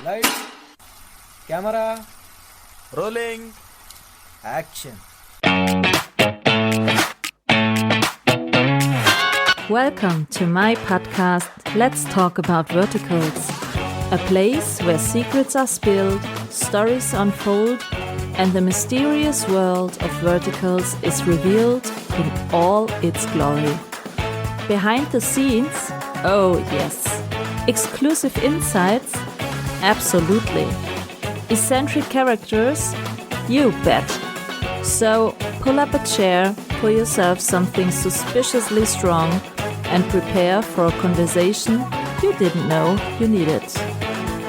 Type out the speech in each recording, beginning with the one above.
Lights, camera, Rolling. action. Welcome to my podcast, Let's Talk About Verticals, a place where secrets are spilled, stories unfold, and the mysterious world of verticals is revealed in all its glory. Behind the scenes, oh yes. Exclusive insights, absolutely. Eccentric characters, you bet. So pull up a chair, pour yourself something suspiciously strong, and prepare for a conversation you didn't know you needed.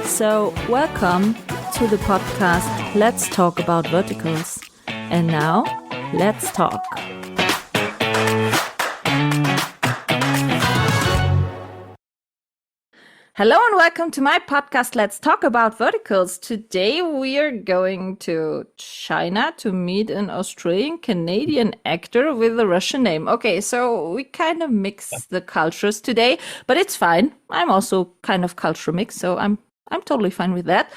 So welcome to the podcast Let's Talk About Verticals. And now, let's talk. Hello and welcome to my podcast, Let's Talk About Verticals. Today we are going to China to meet an Australian-Canadian actor with a Russian name. Okay, so we kind of mix the cultures today, but it's fine. I'm also kind of culture mix, so I'm totally fine with that.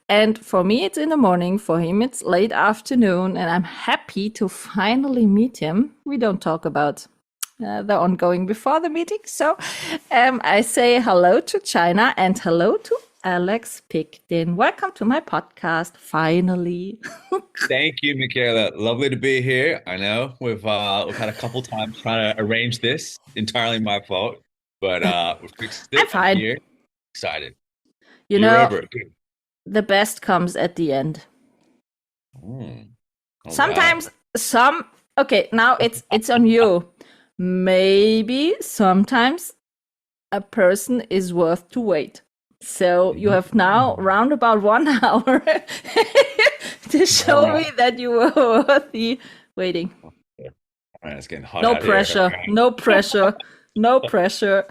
And for me, it's in the morning. For him, it's late afternoon, and I'm happy to finally meet him. We don't talk about the ongoing before the meeting. So I say hello to China and hello to Alex Pychtin. Welcome to my podcast, finally. Thank you, Michaela. Lovely to be here. I know we've had a couple times trying to arrange this. Entirely my fault, but we've fixed it. I'm fine. Here. Excited. You You're know, over it. the best comes at the end. Oh, Sometimes wow. okay, now it's on you. Maybe sometimes a person is worth to wait. So you have now round about 1 hour to show me that you were worthy waiting. All right, it's getting hot No out pressure, here. no pressure, no pressure.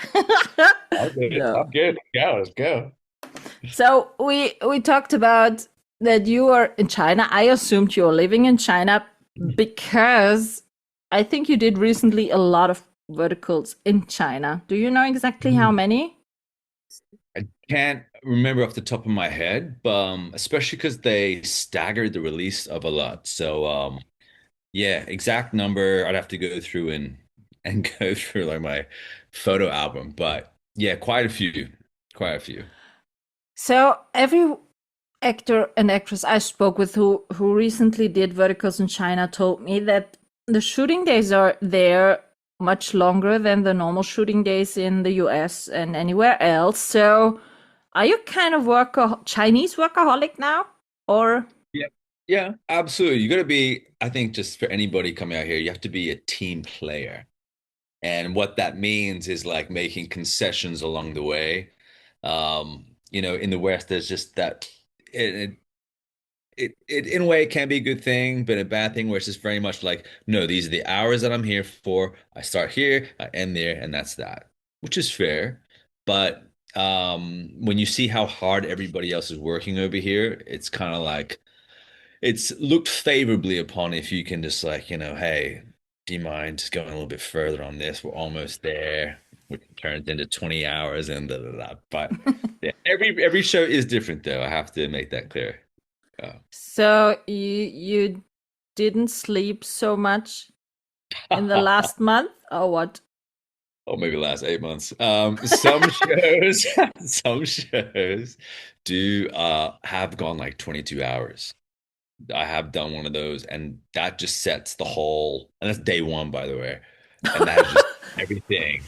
I'm good. No. I'm good. Let's go. So we talked about that you are in China. I assumed you're living in China because I think you did recently a lot of verticals in China. Do you know exactly how many? I can't remember off the top of my head, but especially because they staggered the release of a lot. So yeah, exact number I'd have to go through and go through like my photo album. But yeah, quite a few. Quite a few. So every actor and actress I spoke with who recently did verticals in China told me that the shooting days are there much longer than the normal shooting days in the US and anywhere else. So are you kind of Chinese workaholic now? Or Yeah. Yeah, absolutely. You got to be, I think just for anybody coming out here, you have to be a team player. And what that means is like making concessions along the way. In the West, there's just that it in a way it can be a good thing, but a bad thing where it's just very much like, no, these are the hours that I'm here for. I start here, I end there, and that's that, which is fair. But when you see how hard everybody else is working over here, it's kind of like it's looked favorably upon if you can just like, hey, do you mind just going a little bit further on this? We're almost there, which turns into 20 hours and da, da, da. But yeah, every show is different though. I have to make that clear. so you didn't sleep so much in the last month or what? Or maybe last 8 months. Some shows, some shows do have gone like 22 hours. I have done one of those, and that just sets the whole, and that's day one, by the way. And that is just everything.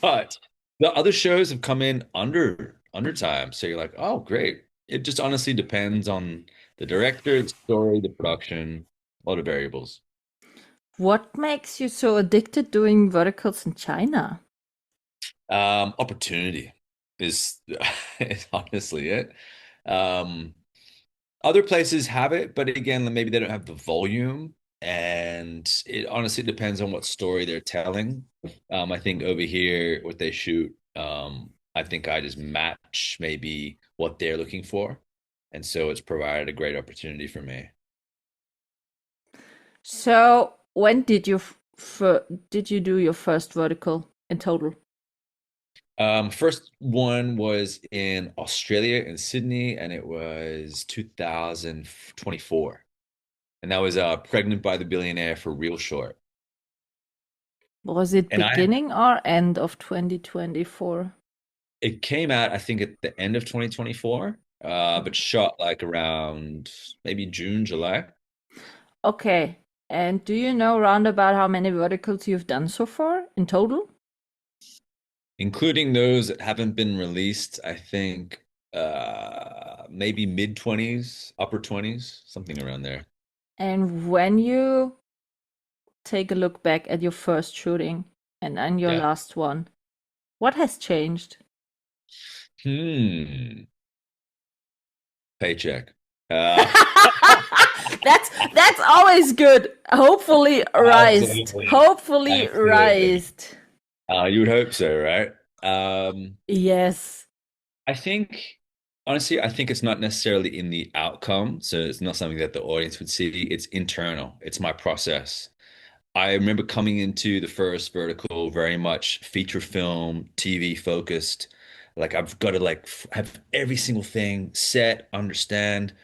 But the other shows have come in under time. So you're like, oh, great. It just honestly depends on the director, the story, the production, a lot of variables. What makes you so addicted doing verticals in China? Opportunity is is honestly it. Um, Other places have it, but again, maybe they don't have the volume. And it honestly depends on what story they're telling. I think over here, what they shoot, I think I just match maybe what they're looking for. And so it's provided a great opportunity for me. So when did you do your first vertical in total? First one was in Australia in Sydney, and it was 2024. And that was Pregnant by the Billionaire for Real Short. Was it And I beginning or end of 2024? it came out, I think, at the end of 2024, but shot like around maybe June, July, Okay. And do you know round about how many verticals you've done so far in total? including those that haven't been released, I think maybe mid 20s, upper 20s, something around there. And when you take a look back at your first shooting and your Yeah. last one, what has changed? Hmm. Paycheck. Uh, That's always good. Hopefully rised. absolutely. Hopefully Absolutely. rised. You would hope so, right? Um, Yes. I think, honestly, I think it's not necessarily in the outcome. So it's not something that the audience would see. It's internal, it's my process. I remember coming into the first vertical very much feature film, TV focused. Like I've got to have every single thing set, understand.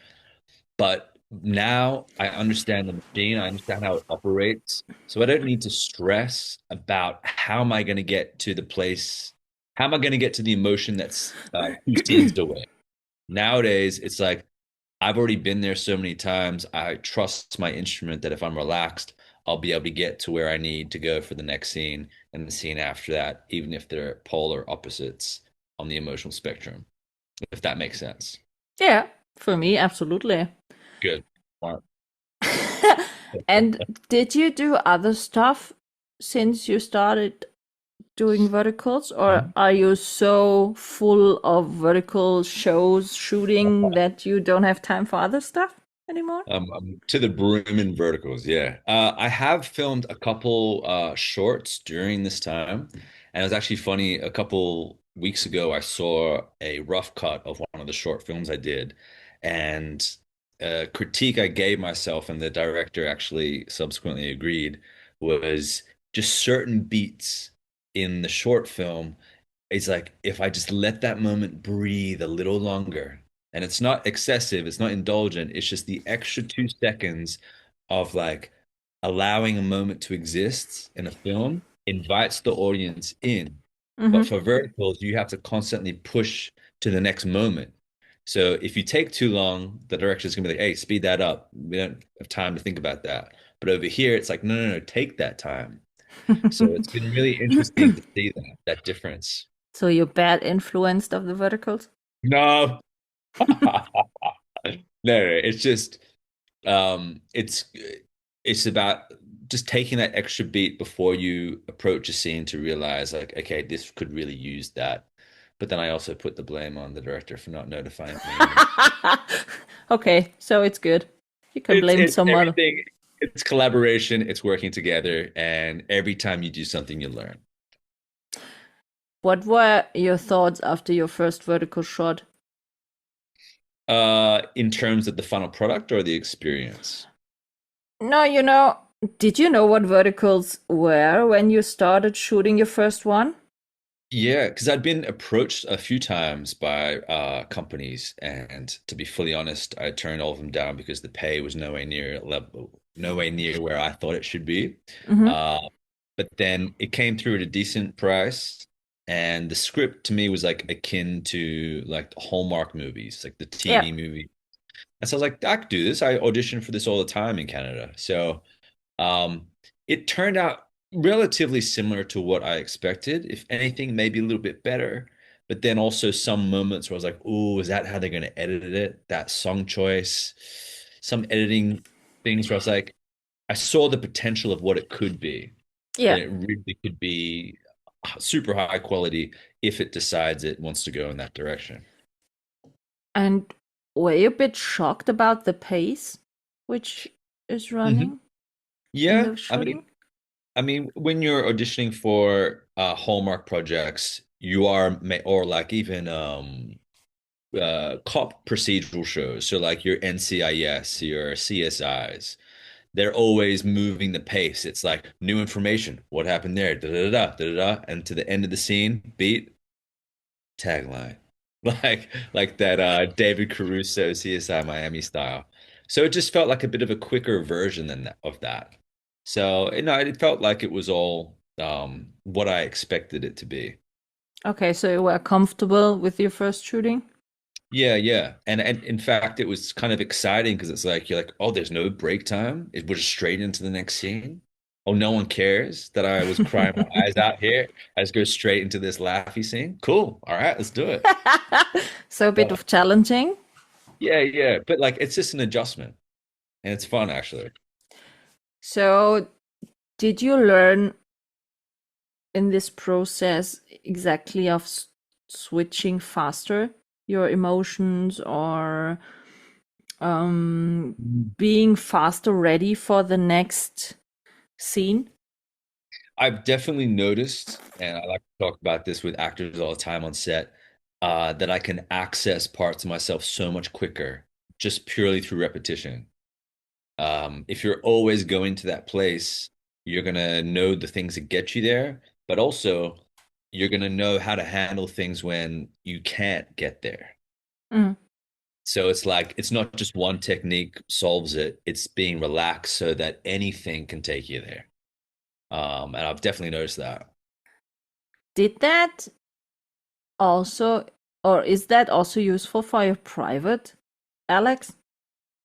But now I understand the machine, I understand how it operates. So I don't need to stress about how am I going to get to the place, how am I going to get to the emotion that's two scenes away. Nowadays, it's like I've already been there so many times. I trust my instrument that if I'm relaxed, I'll be able to get to where I need to go for the next scene and the scene after that, even if they're polar opposites on the emotional spectrum, if that makes sense. Yeah, for me, absolutely. Good. Smart. And did you do other stuff since you started doing verticals, or are you so full of vertical shows shooting that you don't have time for other stuff anymore? To the broom in verticals, yeah. I have filmed a couple shorts during this time, and it was actually funny. A couple weeks ago, I saw a rough cut of one of the short films I did, and a critique I gave myself, and the director actually subsequently agreed, was just certain beats in the short film. It's like if I just let that moment breathe a little longer, and it's not excessive, it's not indulgent, it's just the extra 2 seconds of like allowing a moment to exist in a film invites the audience in. But Mm-hmm. for verticals, you have to constantly push to the next moment. So if you take too long, the director's gonna be like, hey, speed that up. We don't have time to think about that. But over here, it's like, no, no, no, take that time. So it's been really interesting to see that difference. So you're bad influenced of the verticals? No, no, it's just um it's it's about just taking that extra beat before you approach a scene to realize like, okay, this could really use that. But then I also put the blame on the director for not notifying me. And Okay, so it's good. You can blame it's someone. everything. It's collaboration, it's working together, and every time you do something, you learn. What were your thoughts after your first vertical shot? In terms of the final product or the experience? No, did you know what verticals were when you started shooting your first one? Yeah, because I'd been approached a few times by companies, and to be fully honest, I turned all of them down because the pay was nowhere near where I thought it should be. Mm-hmm. Uh, but then it came through at a decent price, and the script to me was like akin to like the Hallmark movies, like the Yeah. TV movie. And so I was like, I could do this. I audition for this all the time in Canada. So um, it turned out relatively similar to what I expected. If anything, maybe a little bit better. But then also some moments where I was like, oh, is that how they're going to edit it? That song choice, some editing things where I was like, I saw the potential of what it could be. Yeah. And it really could be super high quality if it decides it wants to go in that direction. And were you a bit shocked about the pace which is Mhm. running in Yeah, the shooting? I mean, when you're auditioning for Hallmark projects, you are or like even cop procedural shows. So like your NCIS, your CSIs, they're always moving the pace. It's like new information. What happened there? Da da da da da da. And to the end of the scene, beat. tagline. Like that David Caruso CSI Miami style. So it just felt like a bit of a quicker version of that. So, it felt like it was all what I expected it to be. Okay, so you were comfortable with your first shooting? Yeah, yeah. And in fact, it was kind of exciting because it's like you're like, oh, there's no break time. It was straight into the next scene. Oh, no one cares that I was crying my eyes out here. I just go straight into this laughy scene. Cool. All right, let's do it. So a bit Yeah, of challenging. yeah, yeah. But like it's just an adjustment and it's fun actually. So did you learn in this process exactly of switching faster your emotions or being faster ready for the next scene? I've definitely noticed, and I like to talk about this with actors all the time on set, that I can access parts of myself so much quicker just purely through repetition. If you're always going to that place, you're gonna know the things that get you there, but also you're gonna know how to handle things when you can't get there. Mm. So it's like it's not just one technique solves it, it's being relaxed so that anything can take you there. And I've definitely noticed that. Did that also, or is that also useful for your private, Alex?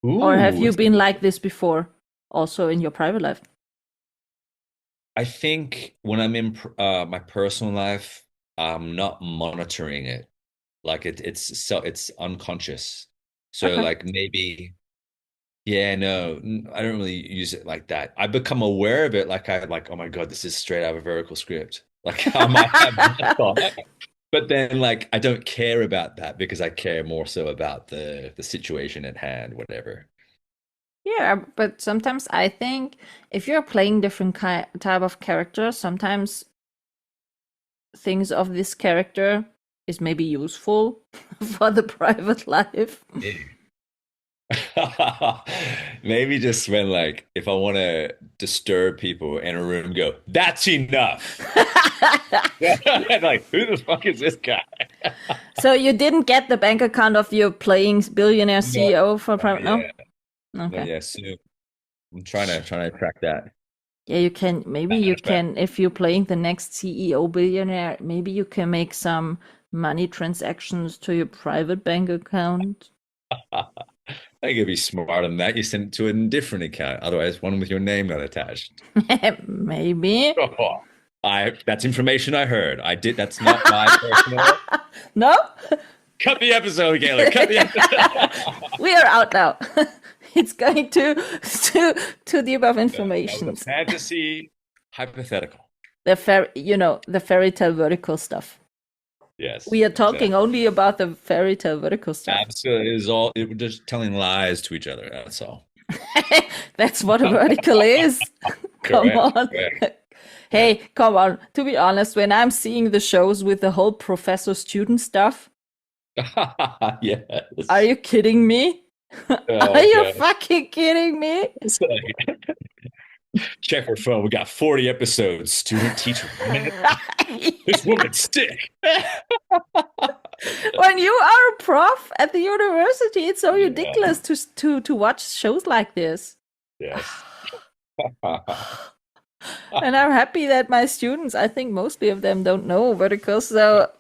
Or have Ooh, you been like this before, also in your private life? I think when I'm in my personal life, I'm not monitoring it. Like it's unconscious. So Okay. like maybe, yeah, no, I don't really use it like that. I become aware of it like oh my God, this is straight out of a vertical script. Like I might have that thought, but then like I don't care about that because I care more so about the situation at hand, whatever. Yeah, but sometimes I think if you're playing different type of characters, sometimes things of this character is maybe useful for the private life. Maybe just when like if I want to disturb people in a room, go, that's enough. Like, who the fuck is this guy? So you didn't get the bank account of your playing billionaire No, CEO for no, private? No? yeah, no, Okay. yeah. Soon. I'm trying to track that. Yeah, you can, maybe you can, if you're playing the next CEO billionaire, maybe you can make some money transactions to your private bank account. I think it'd be smarter than that. You send it to a different account, otherwise one with your name not attached. Maybe. Oh, that's information I heard. I did. That's not my personal. No? Cut the episode, Gaylor. Cut the episode. We are out now. It's going to the above That was a information. fantasy hypothetical. The fairy tale vertical stuff. Yes, We are exactly. talking only about the fairy tale vertical stuff. Absolutely. It is all it, we're just telling lies to each other. That's all. That's what a vertical is. Come Correct. on. Correct. Hey, come on. To be honest, when I'm seeing the shows with the whole professor student stuff, are Yes. you kidding me? Are Oh you God. fucking kidding me? It's like, check her phone. We got 40 episodes. Student, teacher, this woman's sick. When you are a prof at the university, it's so Yeah. ridiculous to watch shows like this. Yes. And I'm happy that my students, I think mostly of them don't know verticals, so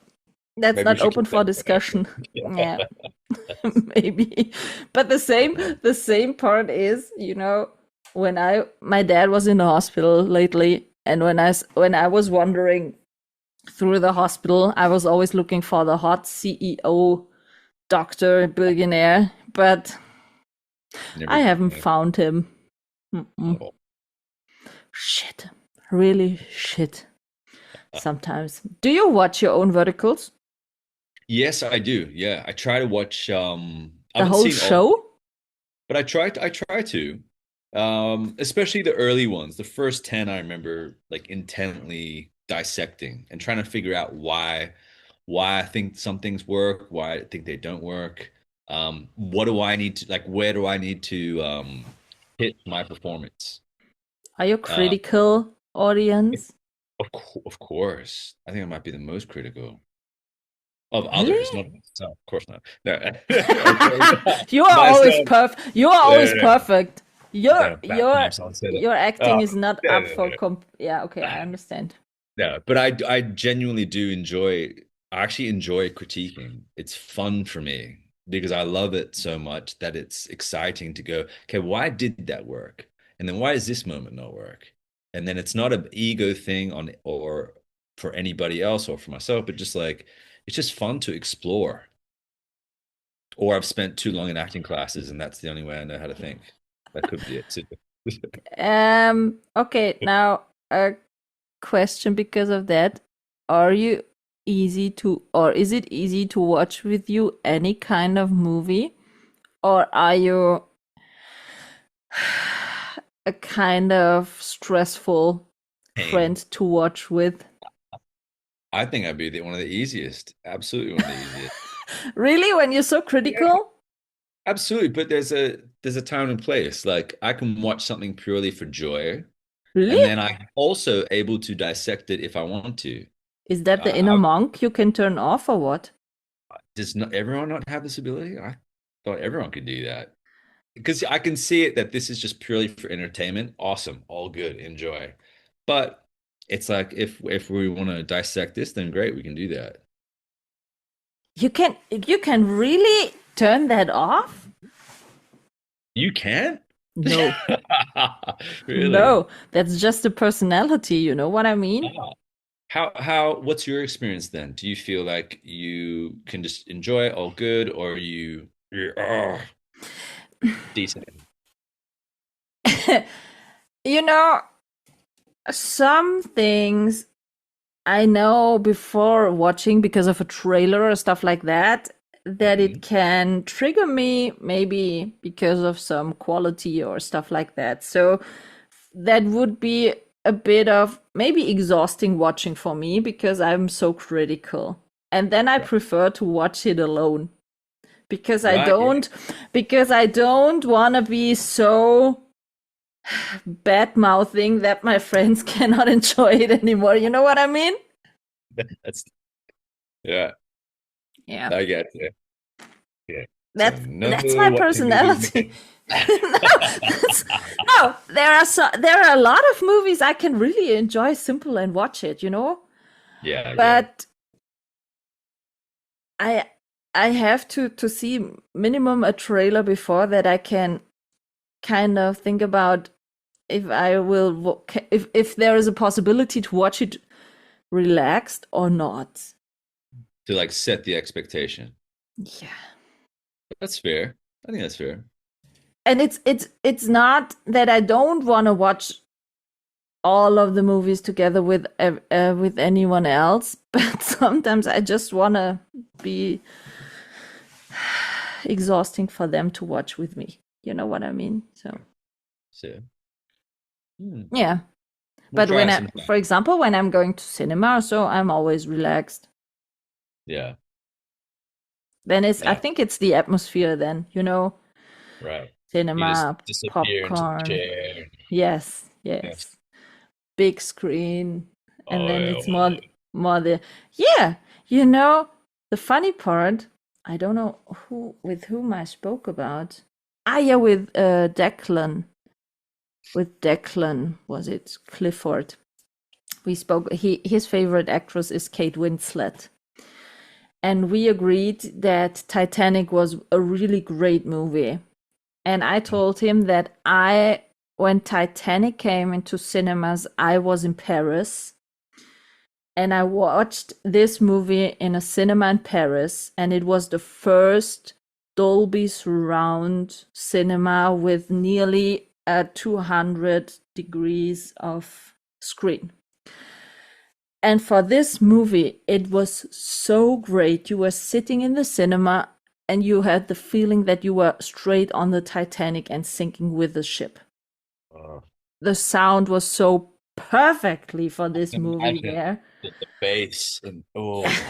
that's Maybe we not should open keep for that discussion. going. Yeah, maybe. But the same part is, when my dad was in the hospital lately, and when I was wandering through the hospital, I was always looking for the hot CEO, doctor, billionaire, but I haven't found him. Mm-mm. Oh. Shit. Really shit. Sometimes. Do you watch your own verticals? Yes, I do. Yeah, I try to watch. I The haven't whole seen all, show? but I try to. Especially the early ones. The first 10 I remember like intently dissecting and trying to figure out why I think some things work, why I think they don't work. What do I need to like where do I need to hit my performance? Are you Uh, critical audience? of course. I think I might be the most critical. Of others, Really? not myself. Of course not. No. Okay. You are always Myself. perfect. You are No, always no, no. perfect. Your No, bad your times, I'll say that. your acting Oh, is not no, up no, for no, comp. Yeah, okay, no. I understand. No, but I genuinely do enjoy, I actually enjoy critiquing. It's fun for me because I love it so much that it's exciting to go, okay, why did that work? And then why does this moment not work? And then it's not an ego thing on or for anybody else or for myself, but just like it's just fun to explore. Or I've spent too long in acting classes and that's the only way I know how to think. That could be it too. Okay, now a question because of that. Are you easy to, or is it easy to watch with you any kind of movie? Or are you a kind of stressful Pain. friend to watch with? I think I'd be one of the easiest. Absolutely one of the easiest. Really? When you're so Yeah. critical? Absolutely, but there's a time and place. Like I can watch something purely for joy, Really? and then I'm also able to dissect it if I want to. Is that the inner monk you can turn off or what? Does not everyone not have this ability? I thought everyone could do that. Because I can see it that this is just purely for entertainment. Awesome, all good, enjoy. But it's like if we want to dissect this, then great, we can do that. You can really turn that off? You can? No. Really? No, that's just a personality, you know what I mean? Ah. How what's your experience then? Do you feel like you can just enjoy it all good or you're decent? You know, some things I know before watching because of a trailer or stuff like that, that it Mhm. can trigger me maybe because of some quality or stuff like that. So that would be a bit of maybe exhausting watching for me because I'm so critical. And then I Right. prefer to watch it alone because I Right, yeah. don't because I don't want to be so bad mouthing that my friends cannot enjoy it anymore. You know what I mean? That's yeah, Yeah. I get it. Yeah. So no That's my watching movies personality. again. No, there are a lot of movies I can really enjoy simple and watch it, you know? Yeah, yeah. But I I have to see minimum a trailer before that I can kind of think about if I will if there is a possibility to watch it relaxed or not. To like set the expectation. Yeah. That's fair. I think that's fair. And it's not that I don't want to watch all of the movies together with anyone else, but sometimes I just want to be exhausting for them to watch with me. You know what I mean? So, So yeah. we'll But try when it I, sometime. for example, when I'm going to cinema, so I'm always relaxed. Yeah. Then I Yeah. think it's the atmosphere then, you know, Right. You just cinema, disappear into the popcorn. chair. Yes, Yes. yes. Big screen. And Oh, then yeah. it's more the, yeah, you know, the funny part, I don't know with whom I spoke about. Ah, yeah, with Declan. With Declan, was it Clifford? We spoke. His favorite actress is Kate Winslet, and we agreed that Titanic was a really great movie. And I told him that when Titanic came into cinemas, I was in Paris and I watched this movie in a cinema in Paris, and it was the first Dolby surround cinema with nearly 200 degrees of screen. And for this movie, it was so great. You were sitting in the cinema and you had the feeling that you were straight on the Titanic and sinking with the ship. Oh, The sound was so perfectly for I this can movie imagine there. the bass and oh,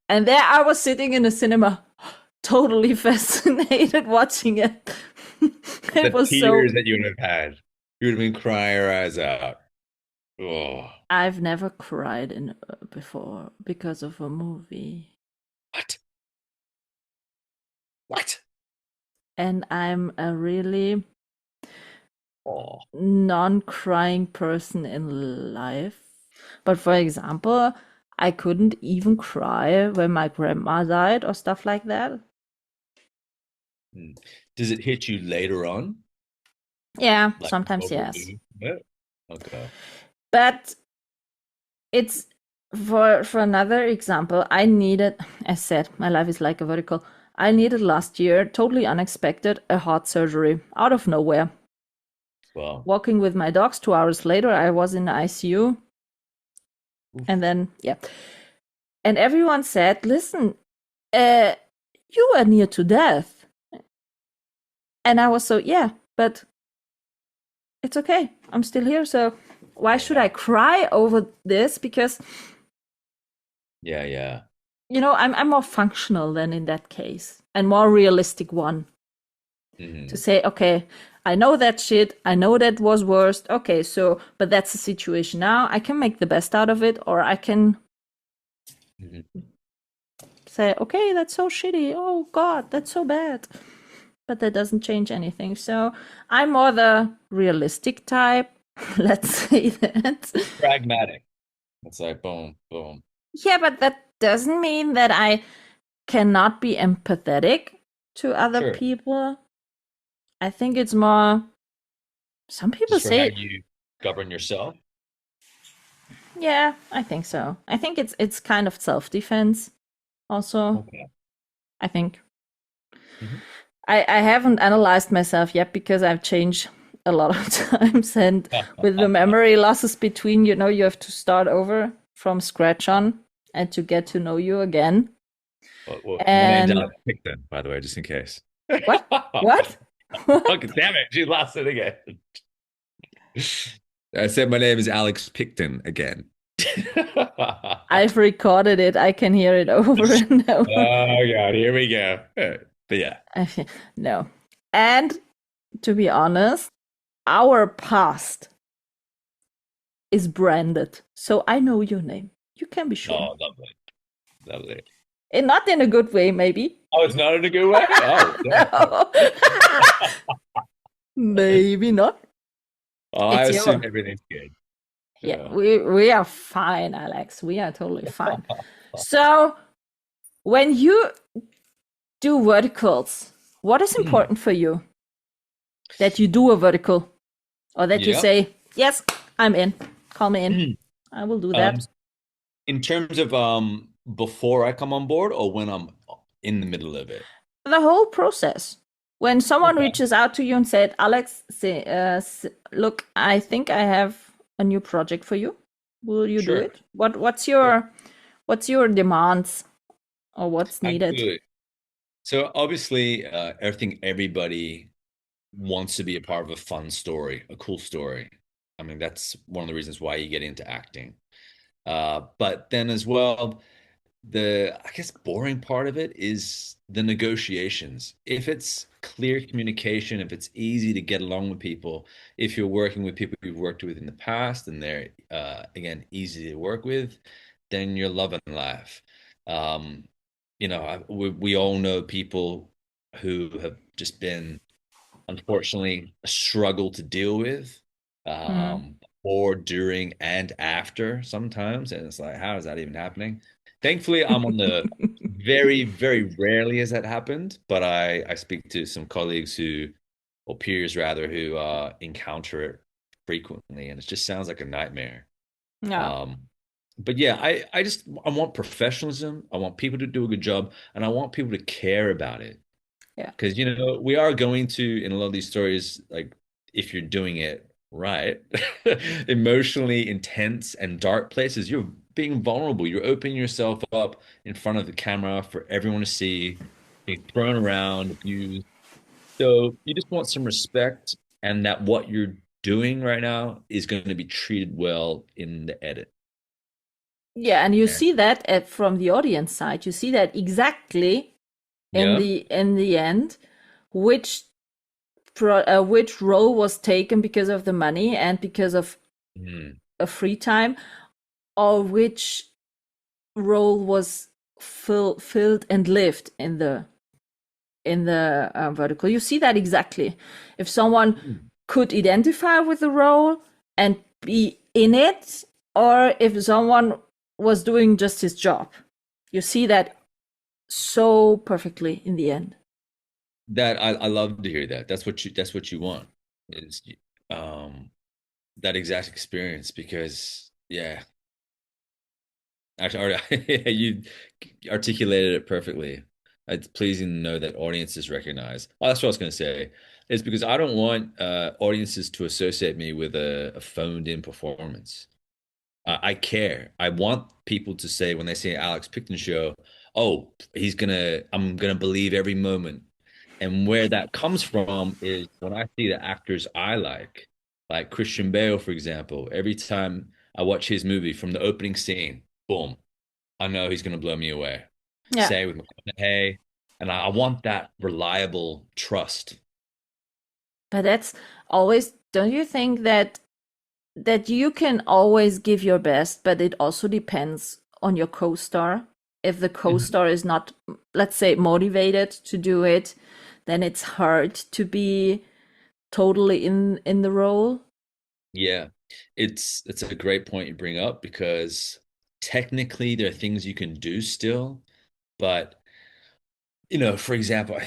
And there I was sitting in the cinema, totally fascinated watching it. the It was tears so. that you would have had. You would have been crying your eyes out. Oh, I've never cried in before because of a movie. what? What? And I'm a really Oh. non-crying person in life. But for example, I couldn't even cry when my grandma died or stuff like that. Hmm. Does it hit you later on? Yeah, Like sometimes over yes. it? Okay. But it's for another example, I needed, as said, my life is like a vertical. I needed last year, totally unexpected, a heart surgery out of nowhere. Well, Walking with my dogs, 2 hours later, I was in the ICU. oof. And then, yeah. And everyone said, listen, you were near to death. And I was so, yeah, but it's okay. I'm still here. So why should I cry over this? Because, Yeah. I'm more functional than in that case and more realistic one to Hmm. say, okay, I know that shit. I know that was worst. Okay, so, but that's the situation now. I can make the best out of it, or I can Hmm. say, okay, that's so shitty. Oh God, that's so bad. But that doesn't change anything. So I'm more the realistic type. Let's say that. Pragmatic. It's like boom, boom. Yeah, but that doesn't mean that I cannot be empathetic to other Sure. people. I think it's more, some people Just for how say, you govern yourself. yeah, I think so. I think it's kind of self-defense also. Okay. I think. Mhm. I haven't analyzed myself yet because I've changed a lot of times, and with the memory losses between, you have to start over from scratch on and to get to know you again. My name's And Alex Pychtin, by the way, just in case. what? What? What? Okay, damn it, she lost it again. I said my name is Alex Pychtin again. I've recorded it. I can hear it over and over. Oh God, here we go. But yeah. No. And to be honest, our past is branded. So I know your name. You can be sure. Oh, lovely. Lovely. And not in a good way, maybe. Oh, it's not in a good way? Oh, yeah. No. Maybe not. Oh, I It's assume your. everything's good. Yeah, Yeah. we are fine, Alex. We are totally fine. So when you do verticals, what is Hmm. important for you? That you do a vertical, or that you Yeah. say, yes, I'm in. Call me in. I will do Um, that. in terms of before I come on board or when I'm in the middle of it? The whole process. When someone Okay. reaches out to you and said, Alex, look, I think I have a new project for you. Will you do Sure. it? What's Sure. your demands or what's needed? Absolutely. So obviously, everybody wants to be a part of a fun story, a cool story. I mean, that's one of the reasons why you get into acting. But then as well, I guess boring part of it is the negotiations. If it's clear communication, if it's easy to get along with people, if you're working with people you've worked with in the past and they're again easy to work with, then you're loving life. Um, we all know people who have just been unfortunately a struggle to deal with, Mm. or during and after sometimes. And it's like, how is that even happening? Thankfully, I'm on the very, very rarely has that happened, but I speak to some colleagues or peers rather, who encounter it frequently, and it just sounds like a nightmare. Yeah. Um, but yeah, I want professionalism. I want people to do a good job, and I want people to care about it. Yeah. Because, we are going to, in a lot of these stories, like if you're doing it right, emotionally intense and dark places, you're being vulnerable. You're opening yourself up in front of the camera for everyone to see, being thrown around, abused. So you just want some respect, and that what you're doing right now is going to be treated well in the edit. Yeah, and you And see that from the audience side. You see that exactly in yeah. the end, which which role was taken because of the money and because of Mm. a free time, or which role was filled and lived in the in the vertical. You see that exactly. If someone Mm. could identify with the role and be in it, or if someone was doing just his job. You see that so perfectly in the end. That I love to hear that. That's what you want is um that exact experience because yeah, actually you articulated it perfectly. It's pleasing to know that audiences recognize. Oh, that's what I was going to say. Is because I don't want audiences to associate me with a phoned in performance. I care. I want people to say when they see an Alex Pychtin show, oh, I'm gonna believe every moment. And where that comes from is when I see the actors I like Christian Bale, for example. Every time I watch his movie from the opening scene, boom, I know he's gonna blow me away. Yeah, Say with McConaughey, and I want that reliable trust. but that's always, don't you think that you can always give your best, but it also depends on your co-star. If the Mhm. co-star is not, let's say, motivated to do it, then it's hard to be totally in the role. Yeah, it's a great point you bring up because technically there are things you can do still, but for example,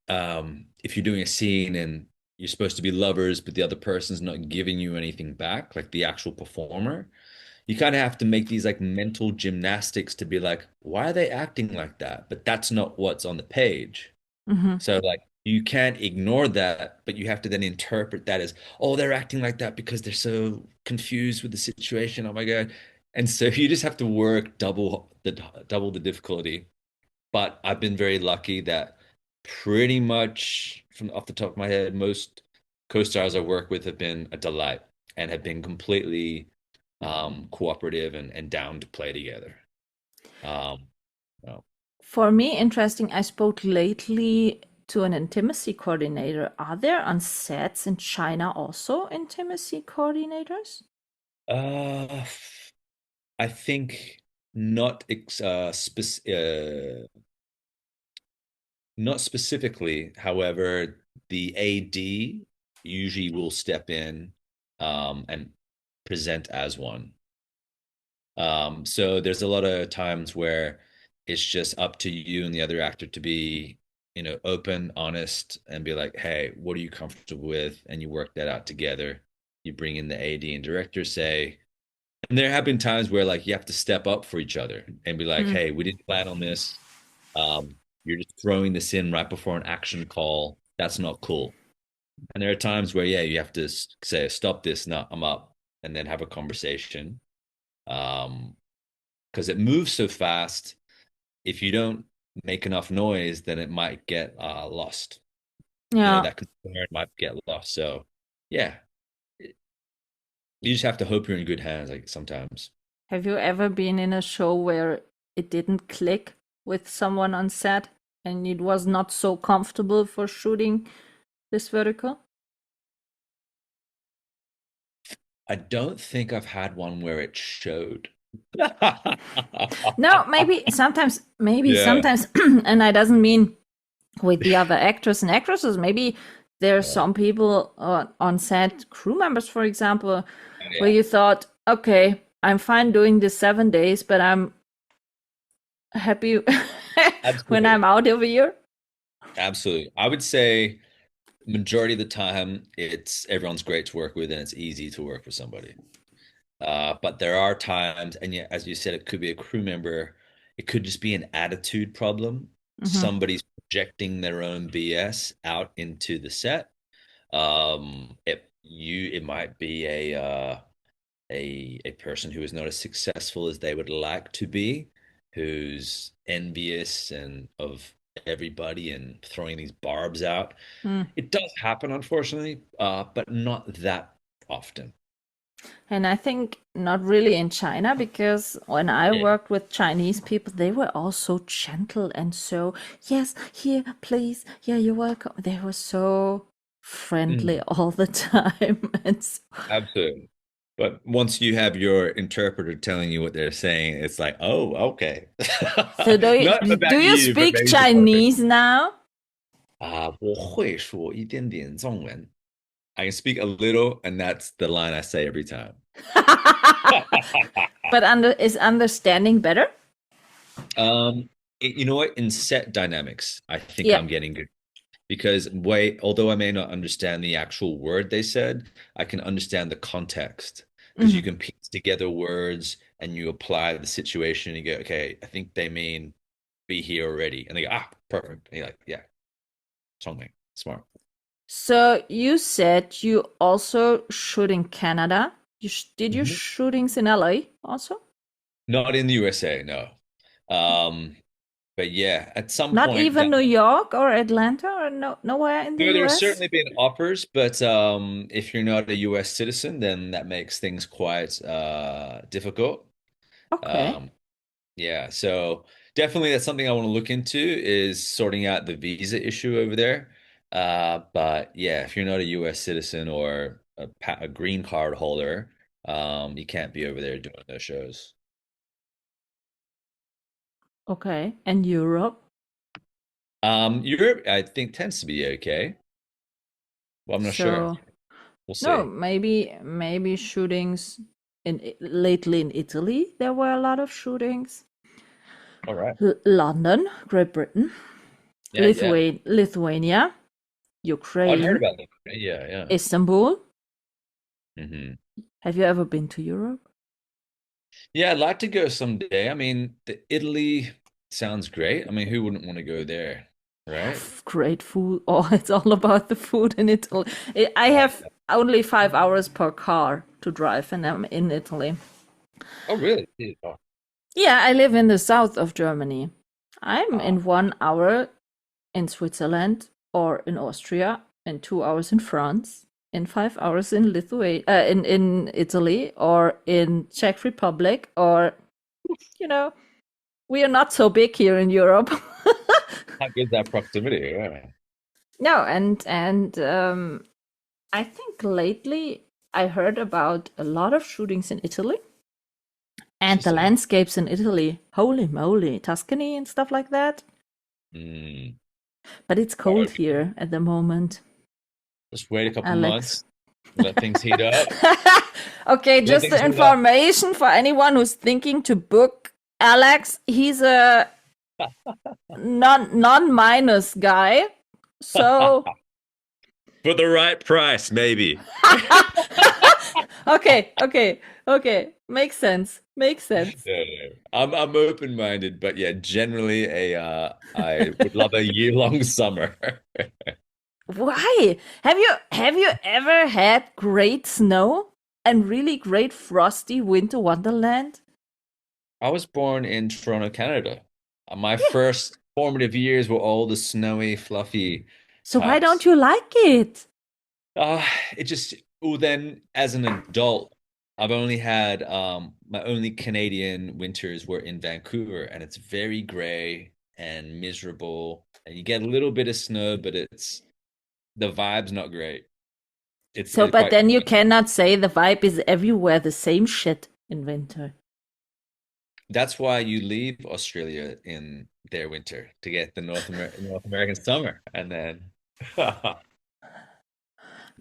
if you're doing a scene and you're supposed to be lovers, but the other person's not giving you anything back, like the actual performer, you kind of have to make these like mental gymnastics to be like, why are they acting like that? But that's not what's on the page. Hmm. So like you can't ignore that, but you have to then interpret that as, oh, they're acting like that because they're so confused with the situation. Oh my God. And so you just have to work double the difficulty. But I've been very lucky that pretty much from off the top of my head, most co-stars I work with have been a delight and have been completely cooperative and down to play together. Um, well, For me, interesting, I spoke lately to an intimacy coordinator. Are there on sets in China also intimacy coordinators? uh, I think not ex not specifically. However, the AD usually will step in and present as one. So there's a lot of times where it's just up to you and the other actor to be, open, honest, and be like, hey, what are you comfortable with? And you work that out together. You bring in the AD and director, say, and there have been times where like you have to step up for each other and be like, Mm. hey, we didn't plan on this. You're just throwing this in right before an action call. That's not cool. And there are times where, yeah, you have to say, stop this, no, I'm up, and then have a conversation. Um, because it moves so fast. If you don't make enough noise, then it might get lost. Yeah. That concern might get lost. So, yeah, you just have to hope you're in good hands, like sometimes. Have you ever been in a show where it didn't click with someone on set and it was not so comfortable for shooting this vertical? I don't think I've had one where it showed. No, maybe Yeah. sometimes, and that doesn't mean with the other actors and actresses. Maybe there are Yeah. some people on set, crew members, for example, where Yeah. you thought, okay, I'm fine doing this 7 days, but I'm happy when Absolutely. I'm out of here. Absolutely. I would say majority of the time it's everyone's great to work with and it's easy to work with somebody. But there are times, and yeah, as you said, it could be a crew member. It could just be an attitude problem. Hmm. Somebody's projecting their own BS out into the set. It might be a person who is not as successful as they would like to be, who's envious and of everybody and throwing these barbs out. Mm. It does happen, unfortunately, but not that often. And I think not really in China, because when I Yeah. worked with Chinese people, they were all so gentle and so, yes, here, please, yeah, you're welcome. They were so friendly Mm. all the time. And so, Absolutely. But once you have your interpreter telling you what they're saying, it's like, oh, okay. so Not do about you you, but speak maybe the partner. Chinese now? 我会说一点点中文. I can speak a little, and that's the line I say every time. But is understanding better? Um, you know what? In set dynamics, I think Yeah. I'm getting good because although I may not understand the actual word they said, I can understand the context because you Mhm. can piece together words and you apply the situation and you go, okay, I think they mean be here already. And they go, perfect. And you're like, yeah, something smart. So you said you also shoot in Canada. Did you Mhm. shootings in LA also? Not in the USA, no. But yeah, at some Not point even down. New York or Atlanta or nowhere in the No, there's US? certainly been offers, but if you're not a US citizen, then that makes things quite difficult. Okay. Um, yeah, so definitely that's something I want to look into is sorting out the visa issue over there. But yeah, if you're not a US citizen or a green card holder, you can't be over there doing those shows. Okay. And Europe? Europe, I think, tends to be okay. Well, I'm not sure. So We'll no, see. maybe shootings lately in Italy. There were a lot of shootings. All right. London, Great Britain, Yeah, yeah. Lithuania, I'd heard Ukraine, about them. Yeah, yeah. Istanbul. Hmm. Have you ever been to Europe? Yeah, I'd like to go someday. I mean, Italy sounds great. I mean, who wouldn't want to go there, right? Have great food. Oh, it's all about the food in Italy. I Oh, have only 5 hours per car to drive, and I'm in Italy. oh, really? Yeah. Oh, Yeah, I live in the south of Germany. I'm ah, in 1 hour in Switzerland or in Austria, in 2 hours in France, in 5 hours in Lithuania, in Italy, or in Czech Republic, or you know, we are not so big here in Europe. how good that proximity? Yeah. No, and I think lately I heard about a lot of shootings in Italy and the Interesting. landscapes in Italy. Holy moly, Tuscany and stuff like that. Mm. But it's All cold right. here at the moment, Just wait a couple Alex. months, let things heat up. Okay, Let just things the heat up. information for anyone who's thinking to book Alex. He's a non-minus guy. So For the right price, maybe. okay. Makes sense. Makes sense. No, no. I'm open-minded, but yeah, generally I would love a year-long summer. Why? Have you ever had great snow and really great frosty winter wonderland? I was born in Toronto, Canada. My Yeah. first formative years were all the snowy, fluffy So why don't types. you like it? Uh, it just, well, then as an adult, I've only had my only Canadian winters were in Vancouver, and it's very gray and miserable, and you get a little bit of snow, but it's the vibe's not great. So, It's but quite. then you cannot say the vibe is everywhere the same shit in winter. That's why you leave Australia in their winter to get the North American summer, and then.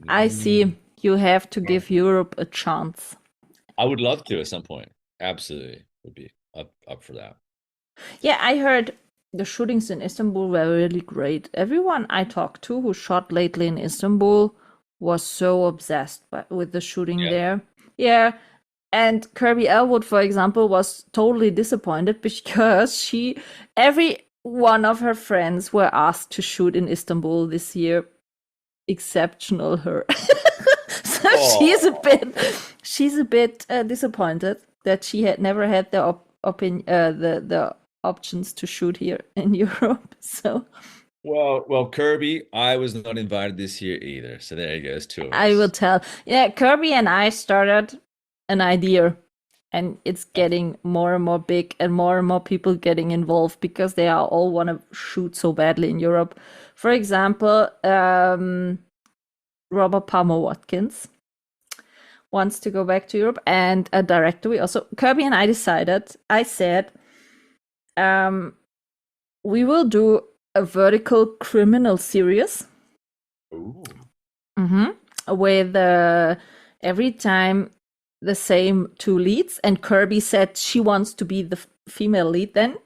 I Mm. see. You have to give Europe a chance. I would love to at some point. Absolutely, would be up for that. Yeah, I heard the shootings in Istanbul were really great. Everyone I talked to who shot lately in Istanbul was so obsessed with the shooting Yeah. there. Yeah, and Kirby Elwood, for example, was totally disappointed because every one of her friends were asked to shoot in Istanbul this year, exceptional her. So Oh, she's a bit disappointed that she had never had the options to shoot here in Europe. So well, Kirby, I was not invited this year either. So there you go, it's two of I will us. tell. Yeah, Kirby and I started an idea, and it's getting more and more big, and more people getting involved because they are all want to shoot so badly in Europe. For example, Robert Palmer Watkins wants to go back to Europe, and a director. We also Kirby and I decided. I said, we will do a vertical criminal series. Ooh. With every time the same two leads, and Kirby said she wants to be the female lead then,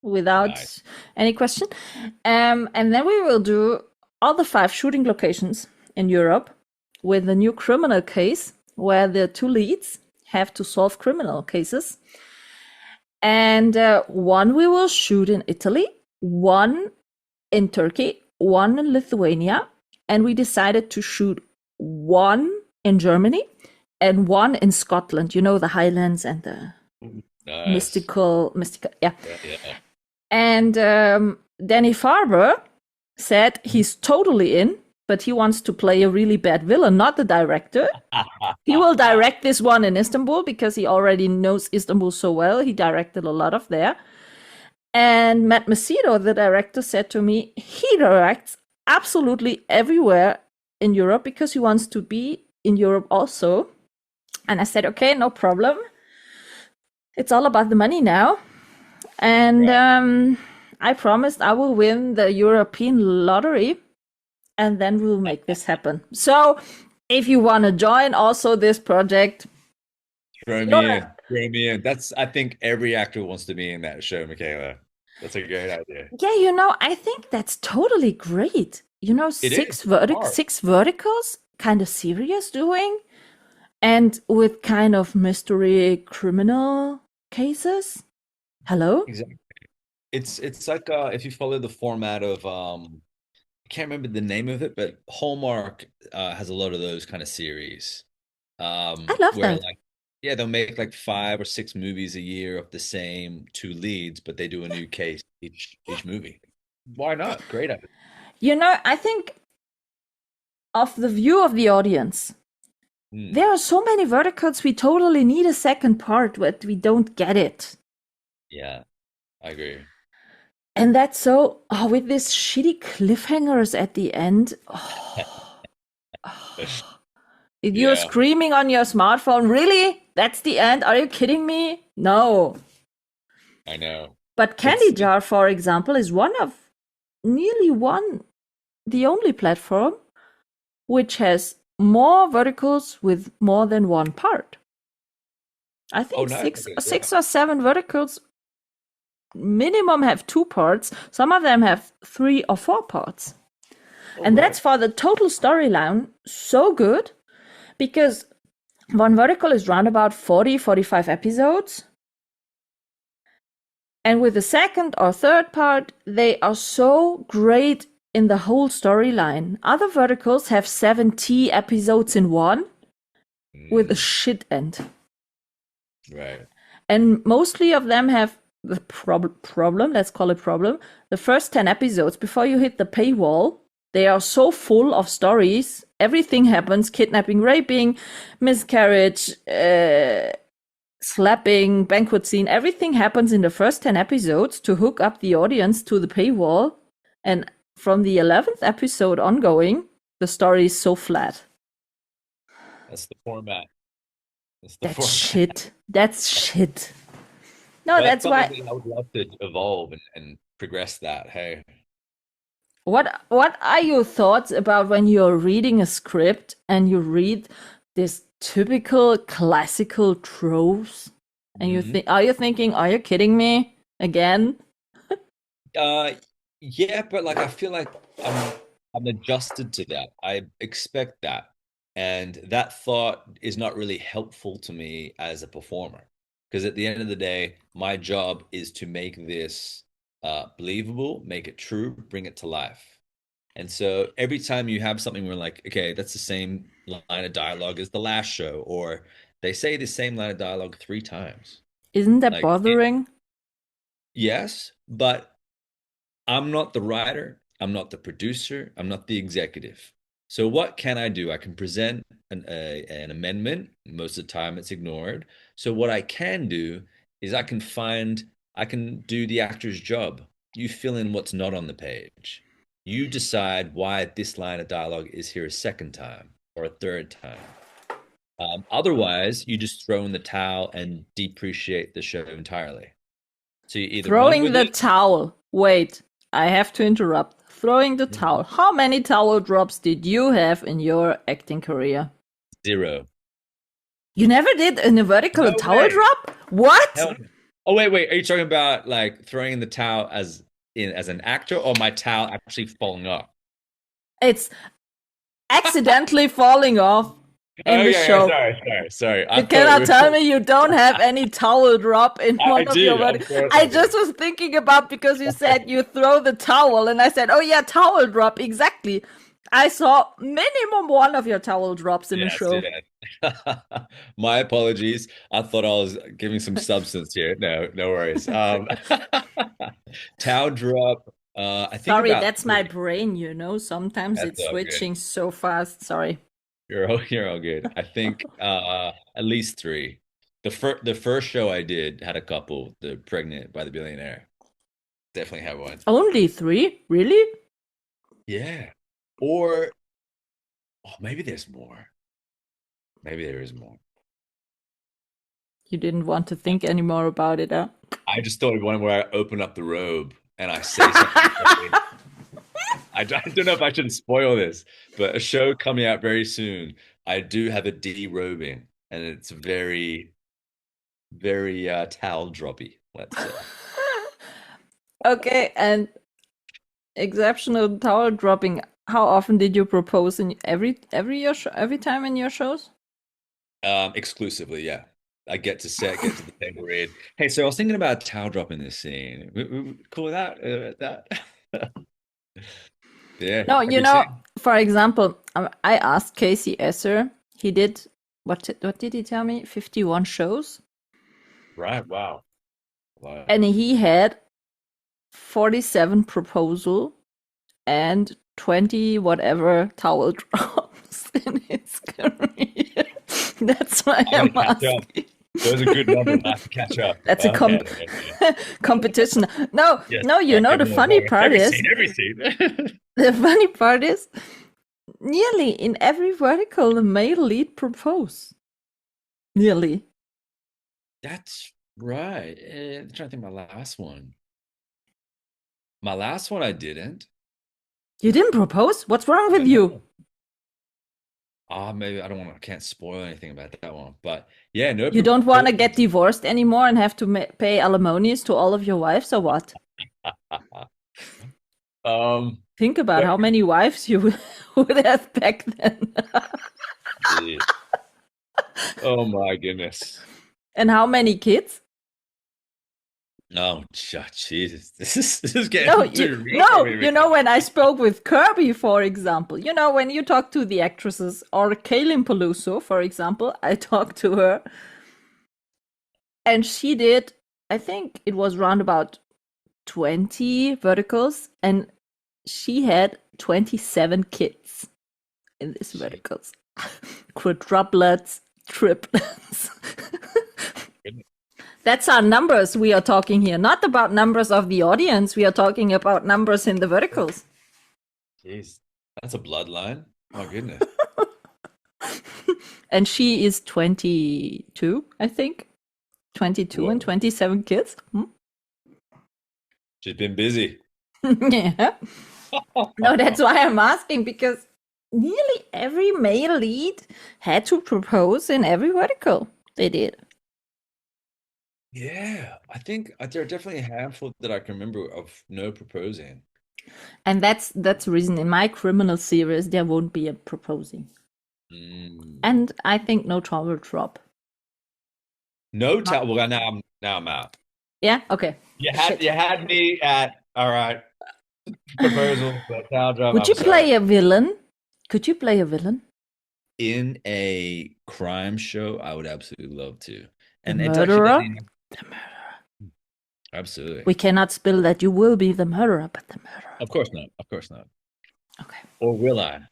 without Nice. any question. And then we will do all the 5 shooting locations in Europe with a new criminal case where the 2 leads have to solve criminal cases. And one we will shoot in Italy, one in Turkey, one in Lithuania, and we decided to shoot one in Germany and one in Scotland. You know, the Highlands and the Nice. mystical, yeah. Yeah. And Danny Farber said he's totally in, but he wants to play a really bad villain, not the director. He will direct this one in Istanbul because he already knows Istanbul so well. He directed a lot of there. And Matt Macedo, the director, said to me, he directs absolutely everywhere in Europe because he wants to be in Europe also. And I said, okay, no problem. It's all about the money now. And I promised I will win the European lottery, and then we'll make this happen. So if you want to join also this project, Throw me in. Throw me in. I think every actor wants to be in that show, Michaela. That's a great idea. yeah, I think that's totally great. 6 verticals, kind of serious doing, and with kind of mystery criminal cases. Hello? Exactly. It's like if you follow the format of I can't remember the name of it, but Hallmark has a lot of those kind of series. I love where that. yeah, they'll make like 5 or 6 movies a year of the same 2 leads, but they do a new case each movie. Why not? Great idea. I think of the view of the audience, there are so many verticals we totally need a second part, but we don't get it. Yeah, I agree. And that's so, with these shitty cliffhangers at the end. You're screaming on your smartphone. Really? That's the end? Are you kidding me? No. I know. But Candy Jar, for example, is the only platform which has more verticals with more than one part. I think six or 7 verticals minimum have 2 parts. Some of them have 3 or 4 parts. And that's for the total storyline so good, because one vertical is around about 45 episodes. And with the second or third part, they are so great in the whole storyline. Other verticals have 70 episodes in one with a shit end. Right. And mostly of them have the problem, let's call it problem. The first 10 episodes, before you hit the paywall, they are so full of stories. Everything happens: kidnapping, raping, miscarriage, slapping, banquet scene. Everything happens in the first 10 episodes to hook up the audience to the paywall. And from the 11th episode ongoing, the story is so flat. That's the format. Shit. That's shit. No, But that's why I would love to evolve and progress that. Hey. What are your thoughts about when you're reading a script and you read this typical classical tropes and you think, are you thinking, are you kidding me again? Yeah, but like I feel like I'm adjusted to that. I expect that. And that thought is not really helpful to me as a performer. Because at the end of the day, my job is to make this believable, make it true, bring it to life. And so every time you have something where like, okay, that's the same line of dialogue as the last show, or they say the same line of dialogue 3 times. Isn't that bothering? Yes, but I'm not the writer, I'm not the producer, I'm not the executive. So what can I do? I can present an amendment. Most of the time it's ignored. So what I can do is I can do the actor's job. You fill in what's not on the page. You decide why this line of dialogue is here a second time or a third time. Otherwise, you just throw in the towel and depreciate the show entirely. So you either throwing the towel. Wait, I have to interrupt. Throwing the towel. How many towel drops did you have in your acting career? 0. You never did in a vertical No towel way. drop? What? Hell no. Oh, wait. Are you talking about like throwing the towel as an actor, or my towel actually falling off? It's accidentally falling off in the show. Sorry. You cannot tell me you don't have any towel drop in one of your verticals. I just was thinking about, because you said you throw the towel, and I said, oh yeah, towel drop, exactly. I saw minimum one of your towel drops in the show. My apologies. I thought I was giving some substance here. No worries. Towel drop. I think Sorry, about that's my 3. brain, you know. Sometimes That's it's all switching so fast. Sorry. You're all good. I think at least 3. The first show I did had a couple. The Pregnant by the Billionaire. Definitely have one. Only 3? Really? Yeah. Or maybe there's more. Maybe there is more. You didn't want to think anymore about it, huh? I just thought of one where I open up the robe and I say something. I don't know if I should spoil this, but a show coming out very soon. I do have a derobing, and it's very, very towel droppy, let's say. Okay, and exceptional towel dropping. How often did you propose in every time in your shows? Exclusively, yeah. I get to set, get to the table read. Hey, so I was thinking about towel drop in this scene. Cool with that? Yeah. No, you know, for example, I asked Casey Esser. He did what did he tell me? 51 shows. Right. Wow. And he had 47 proposal and 20 whatever towel drops in his career. That's why I'm asking. Those are good numbers. I have to catch up. That's a competition. No, you know, the funny part is the funny part is nearly in every vertical the male lead propose. Nearly. That's right. I'm trying to think of my last one. My last one I didn't. You didn't propose? What's wrong with you? Maybe I can't spoil anything about that one. But yeah, no. You don't want to get divorced anymore and have to pay alimonies to all of your wives, or what? Think about how many wives you would have back then. Oh my goodness. And how many kids? Oh, Jesus. This is getting too real. No, you know, when I spoke with Kirby, for example, you know, when you talk to the actresses, or Kaylin Peluso, for example, I talked to her, and she did, I think it was around about 20 verticals, and she had 27 kids in these verticals. Quadruplets, triplets. That's our numbers we are talking here, not about numbers of the audience. We are talking about numbers in the verticals. Jeez, that's a bloodline. Oh, goodness. And she is 22, I think. 22 Whoa. And 27 kids. She's been busy. Yeah. No, that's why I'm asking, because nearly every male lead had to propose in every vertical they did. Yeah, I think there are definitely a handful that I can remember of no proposing. And that's the reason in my criminal series there won't be a proposing. And I think no towel drop. No towel. Well, now I'm out. Yeah. Okay. You had me at all right. Proposal, but towel drop. Would you play a villain? Could you play a villain in a crime show? I would absolutely love to. And the murderer. The murderer. Absolutely. We cannot spill that you will be the murderer, but the murderer. Of course not. Of course not. Okay. Or will I?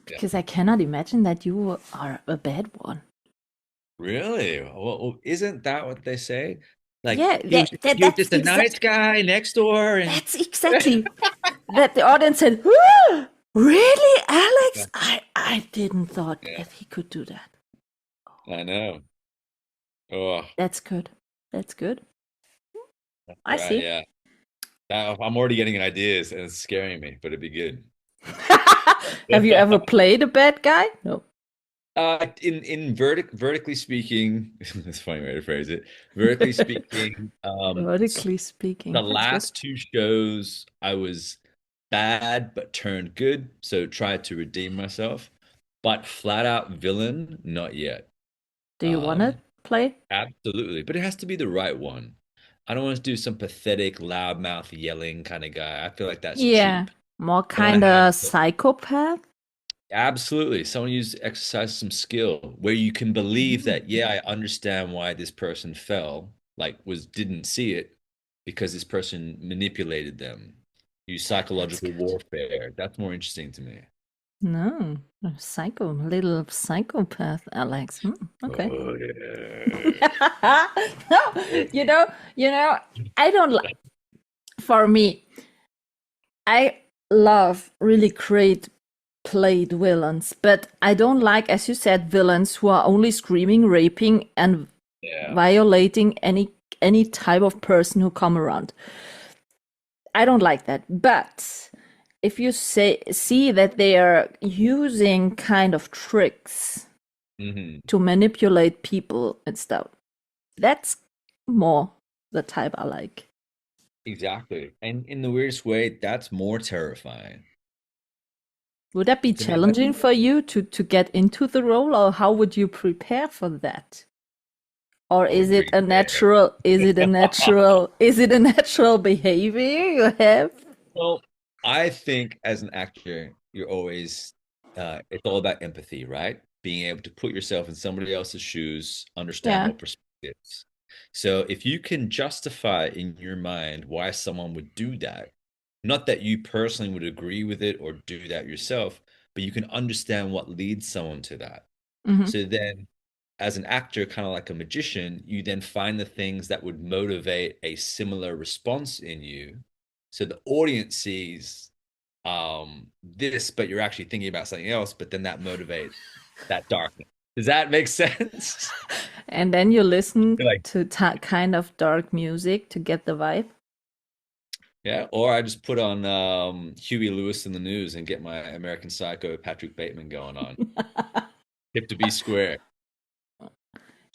Because I cannot imagine that you are a bad one. Really? Well, isn't that what they say? Like, yeah, you're just a nice guy next door. And... That's exactly that the audience said, oh, really, Alex? Yeah. I didn't thought that he could do that. I know. Oh. That's good. That's good. I Right, see. yeah. I'm already getting ideas and it's scaring me, but it'd be good. Have you ever played a bad guy? No. Vertically speaking, that's a funny way to phrase it. Vertically speaking, Vertically speaking, the that's good. last two shows I was bad but turned good, so tried to redeem myself. But flat out villain, not yet. Do you want to Um, play? Absolutely, but it has to be the right one. I don't want to do some pathetic, loudmouth yelling kind of guy. I feel like that's Yeah. cheap. More I want kind to have of psychopath? absolutely someone use exercise some skill where you can believe Mhm. that, yeah, I understand why this person fell, like was didn't see it because this person manipulated them. Use That's psychological good. warfare. That's more interesting to me. No, a little psychopath, Alex. Okay. Oh yeah. No, I don't like, for me, I love really great played villains, but I don't like, as you said, villains who are only screaming, raping, and Yeah. violating any type of person who come around. I don't like that. But if you see that they are using kind of tricks Hmm. to manipulate people and stuff, that's more the type I like. Exactly. And in the weirdest way, that's more terrifying. Would that be To me, that's challenging for you to get into the role, or how would you prepare for that? Or I is would it read a there. natural is it a natural behavior you have? Well, I think as an actor, you're always it's all about empathy, right? Being able to put yourself in somebody else's shoes, understand Yeah. what perspectives. So if you can justify in your mind why someone would do that, not that you personally would agree with it or do that yourself, but you can understand what leads someone to that. Hmm. So then, as an actor, kind of like a magician, you then find the things that would motivate a similar response in you. So the audience sees this, but you're actually thinking about something else, but then that motivates that darkness. Does that make sense? And then you listen You're like, to kind of dark music to get the vibe. yeah, or I just put on Huey Lewis in the News and get my American Psycho Patrick Bateman going on. Hip to be square.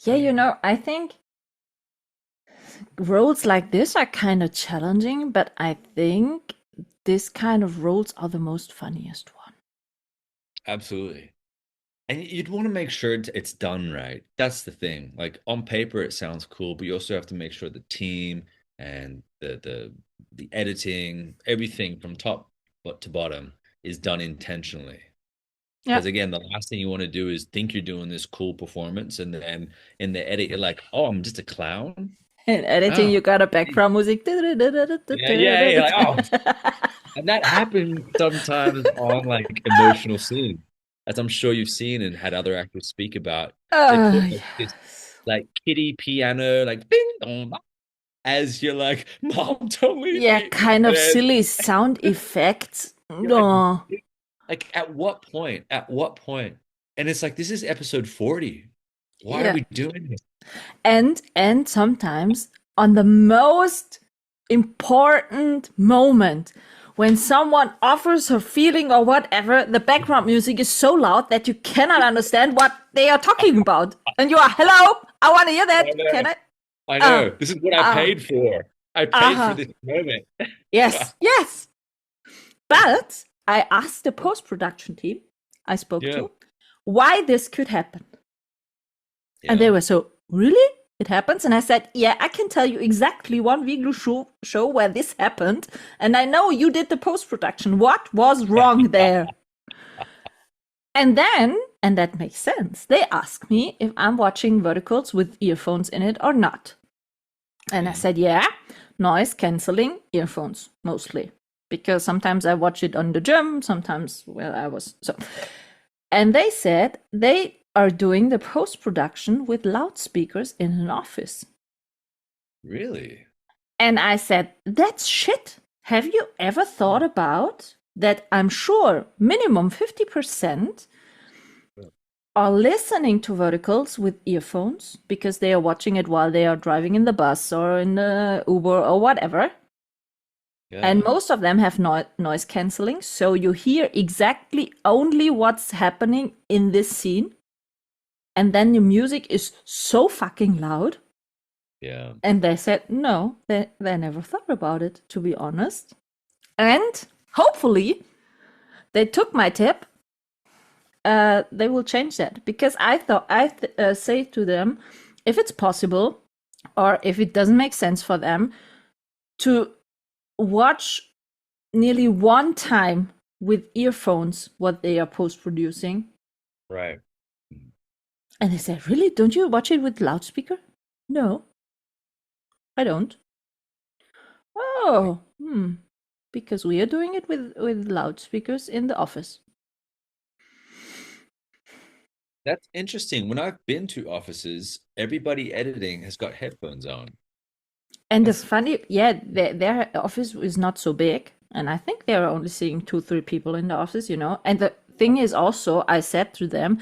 Yeah, I think roles like this are kind of challenging, but I think this kind of roles are the most funniest one. Absolutely. And you'd want to make sure it's done right. That's the thing. Like on paper, it sounds cool, but you also have to make sure the team and the editing, everything from top but to bottom is done intentionally. Yeah. Because again, the last thing you want to do is think you're doing this cool performance, and then in the edit, you're like, "Oh, I'm just a clown." In editing, Oh, you got a background music. yeah, yeah, yeah. Like, oh, and that happens sometimes on like emotional scenes, as I'm sure you've seen and had other actors speak about. They put like this Yes. like kiddie piano, like ding dong, as you're like, Mom, don't leave Yeah, me. kind of And silly sound effects. you're like, No. at what point? At what point? And it's like, this is episode 40. Why are Yeah. we doing this? And sometimes on the most important moment, when someone offers her feeling or whatever, the background music is so loud that you cannot understand what they are talking about. And you are, hello, I want to hear I that. know. Can I? I Ah, know. This is what I ah, paid for. I paid for uh-huh. this moment. Yes, yes. But I asked the post-production team I spoke Yeah. to why this could happen. And they Yeah. were so, really? It happens? And I said, yeah, I can tell you exactly one video show where this happened. And I know you did the post-production. What was wrong there? And then, and that makes sense, they ask me if I'm watching verticals with earphones in it or not. And I said, yeah, noise canceling earphones mostly. Because sometimes I watch it on the gym, sometimes, well, I was so. And they said they are doing the post production with loudspeakers in an office. Really? And I said, that's shit. Have you ever thought about that? I'm sure minimum 50% are listening to verticals with earphones because they are watching it while they are driving in the bus or in the Uber or whatever. And most of them have noise canceling, so you hear exactly only what's happening in this scene. And then the music is so fucking loud. Yeah. And they said, no, they never thought about it, to be honest. And hopefully they took my tip. They will change that, because I thought I say to them, if it's possible, or if it doesn't make sense for them, to watch nearly one time with earphones what they are post-producing. Right. And they said, really? Don't you watch it with loudspeaker? No, I don't. Oh, because we are doing it with loudspeakers in the office. That's interesting. When I've been to offices, everybody editing has got headphones on. And the funny, their office is not so big. And I think they're only seeing 2-3 people in the office, And the thing is also, I said to them,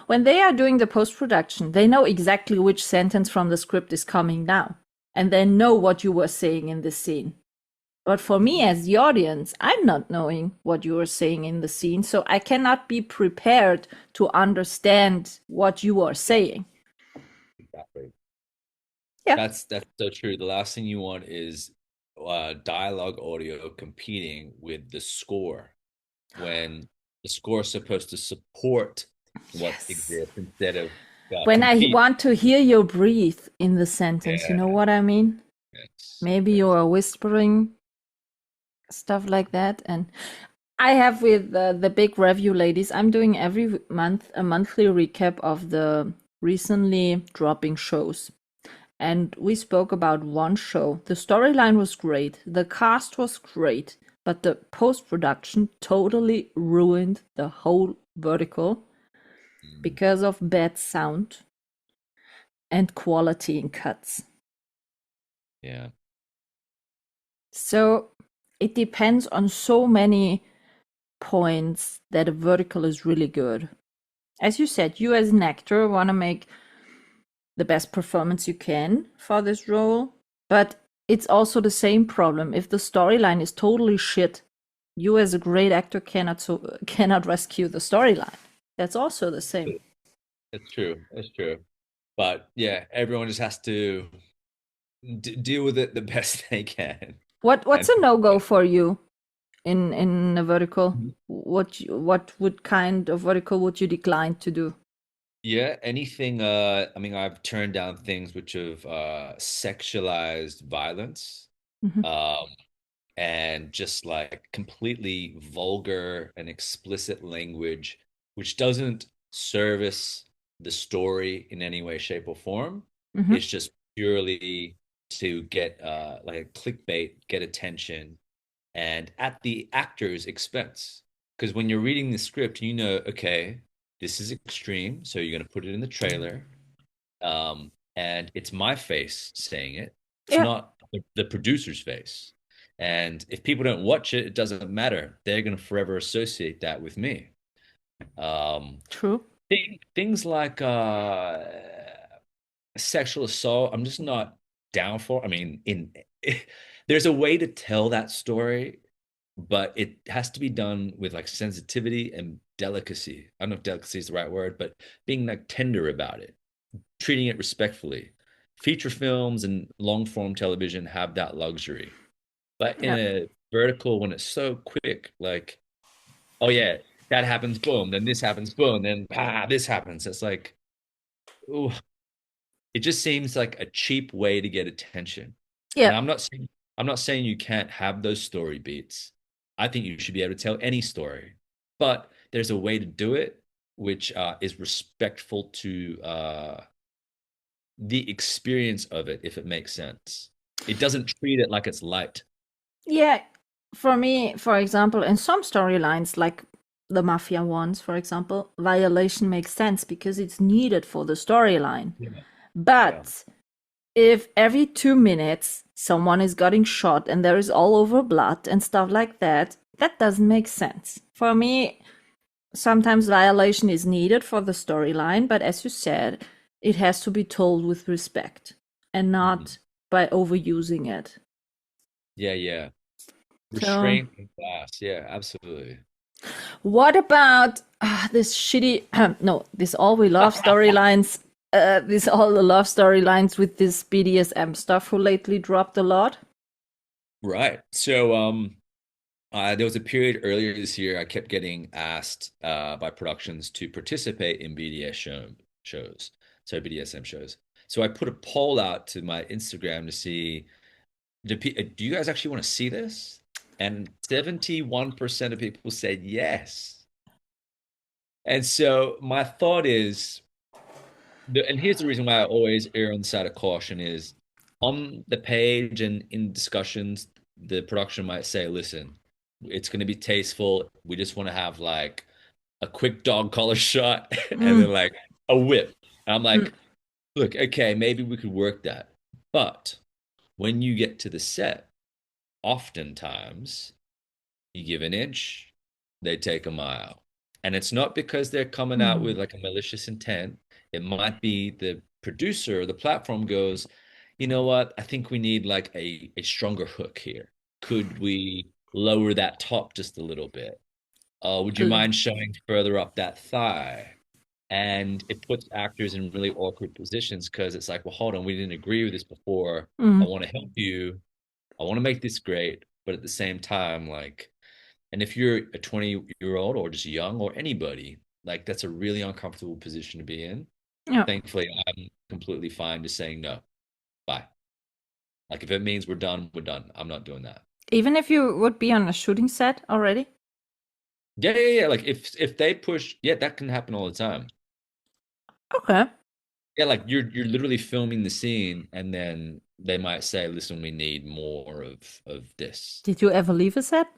when they are doing the post-production, they know exactly which sentence from the script is coming now. And they know what you were saying in the scene. But for me as the audience, I'm not knowing what you are saying in the scene. So I cannot be prepared to understand what you are saying. Exactly. Yeah. That's so true. The last thing you want is dialogue audio competing with the score, when the score is supposed to support what exists instead of when compete. I want to hear you breathe in the sentence, you know what I mean? Yes. Maybe you are whispering, stuff like that. And I have with the big review ladies, I'm doing every month a monthly recap of the recently dropping shows. And we spoke about one show. The storyline was great. The cast was great. But the post-production totally ruined the whole vertical because of bad sound and quality in cuts. Yeah. So it depends on so many points that a vertical is really good. As you said, you as an actor want to make the best performance you can for this role, but it's also the same problem. If the storyline is totally shit, you as a great actor cannot rescue the storyline. That's also the same. It's true. It's true. But yeah, everyone just has to deal with it the best they can. What's a no-go for you in a vertical? What would kind of vertical would you decline to do? Yeah, anything I mean, I've turned down things which have sexualized violence. And just like completely vulgar and explicit language, which doesn't service the story in any way, shape, or form. It's just purely to get like a clickbait, get attention, and at the actor's expense. Because when you're reading the script, okay, this is extreme, so you're going to put it in the trailer, and it's my face saying it. It's not the producer's face. And if people don't watch it, it doesn't matter. They're going to forever associate that with me. True. Things like sexual assault, I'm just not down for. I mean, there's a way to tell that story, but it has to be done with like sensitivity and delicacy. I don't know if delicacy is the right word, but being like tender about it, treating it respectfully. Feature films and long form television have that luxury. But in a vertical, when it's so quick, like, oh yeah, that happens, boom, then this happens, boom, then this happens. It's like, ooh, it just seems like a cheap way to get attention. Yeah. And I'm not saying you can't have those story beats. I think you should be able to tell any story, but there's a way to do it which is respectful to the experience of it, if it makes sense. It doesn't treat it like it's light. Yeah, for me, for example, in some storylines, like the mafia ones, for example, violation makes sense because it's needed for the storyline. But if every 2 minutes someone is getting shot and there is all over blood and stuff like that, that doesn't make sense. For me, sometimes violation is needed for the storyline, but as you said, it has to be told with respect and not by overusing it. Yeah. So, Restraint and class. Yeah, absolutely. what about this shitty? No, this all we love storylines. This all the love storylines with this BDSM stuff who lately dropped a lot. Right. So, there was a period earlier this year I kept getting asked by productions to participate in shows, so BDSM shows. So I put a poll out to my Instagram to see, do you guys actually want to see this? And 71% of people said yes. And so my thought is, and here's the reason why I always err on the side of caution is on the page and in discussions, the production might say, listen, it's going to be tasteful. We just want to have like a quick dog collar shot and then like a whip. And I'm like, look, okay, maybe we could work that. But when you get to the set, oftentimes you give an inch, they take a mile. And it's not because they're coming out with like a malicious intent. It might be the producer or the platform goes, you know what? I think we need like a stronger hook here. Could we lower that top just a little bit? Would you mind showing further up that thigh? And it puts actors in really awkward positions because it's like, well, hold on, we didn't agree with this before. I want to help you. I want to make this great. But at the same time, like, and if you're a 20-year-old or just young or anybody, like that's a really uncomfortable position to be in. Yeah. Thankfully, I'm completely fine just saying no. Bye. Like if it means we're done, we're done. I'm not doing that. Even if you would be on a shooting set already? Yeah. Like if they push, yeah, that can happen all the time. Okay. Yeah, like you're literally filming the scene and then they might say, listen, we need more of this. Did you ever leave a set?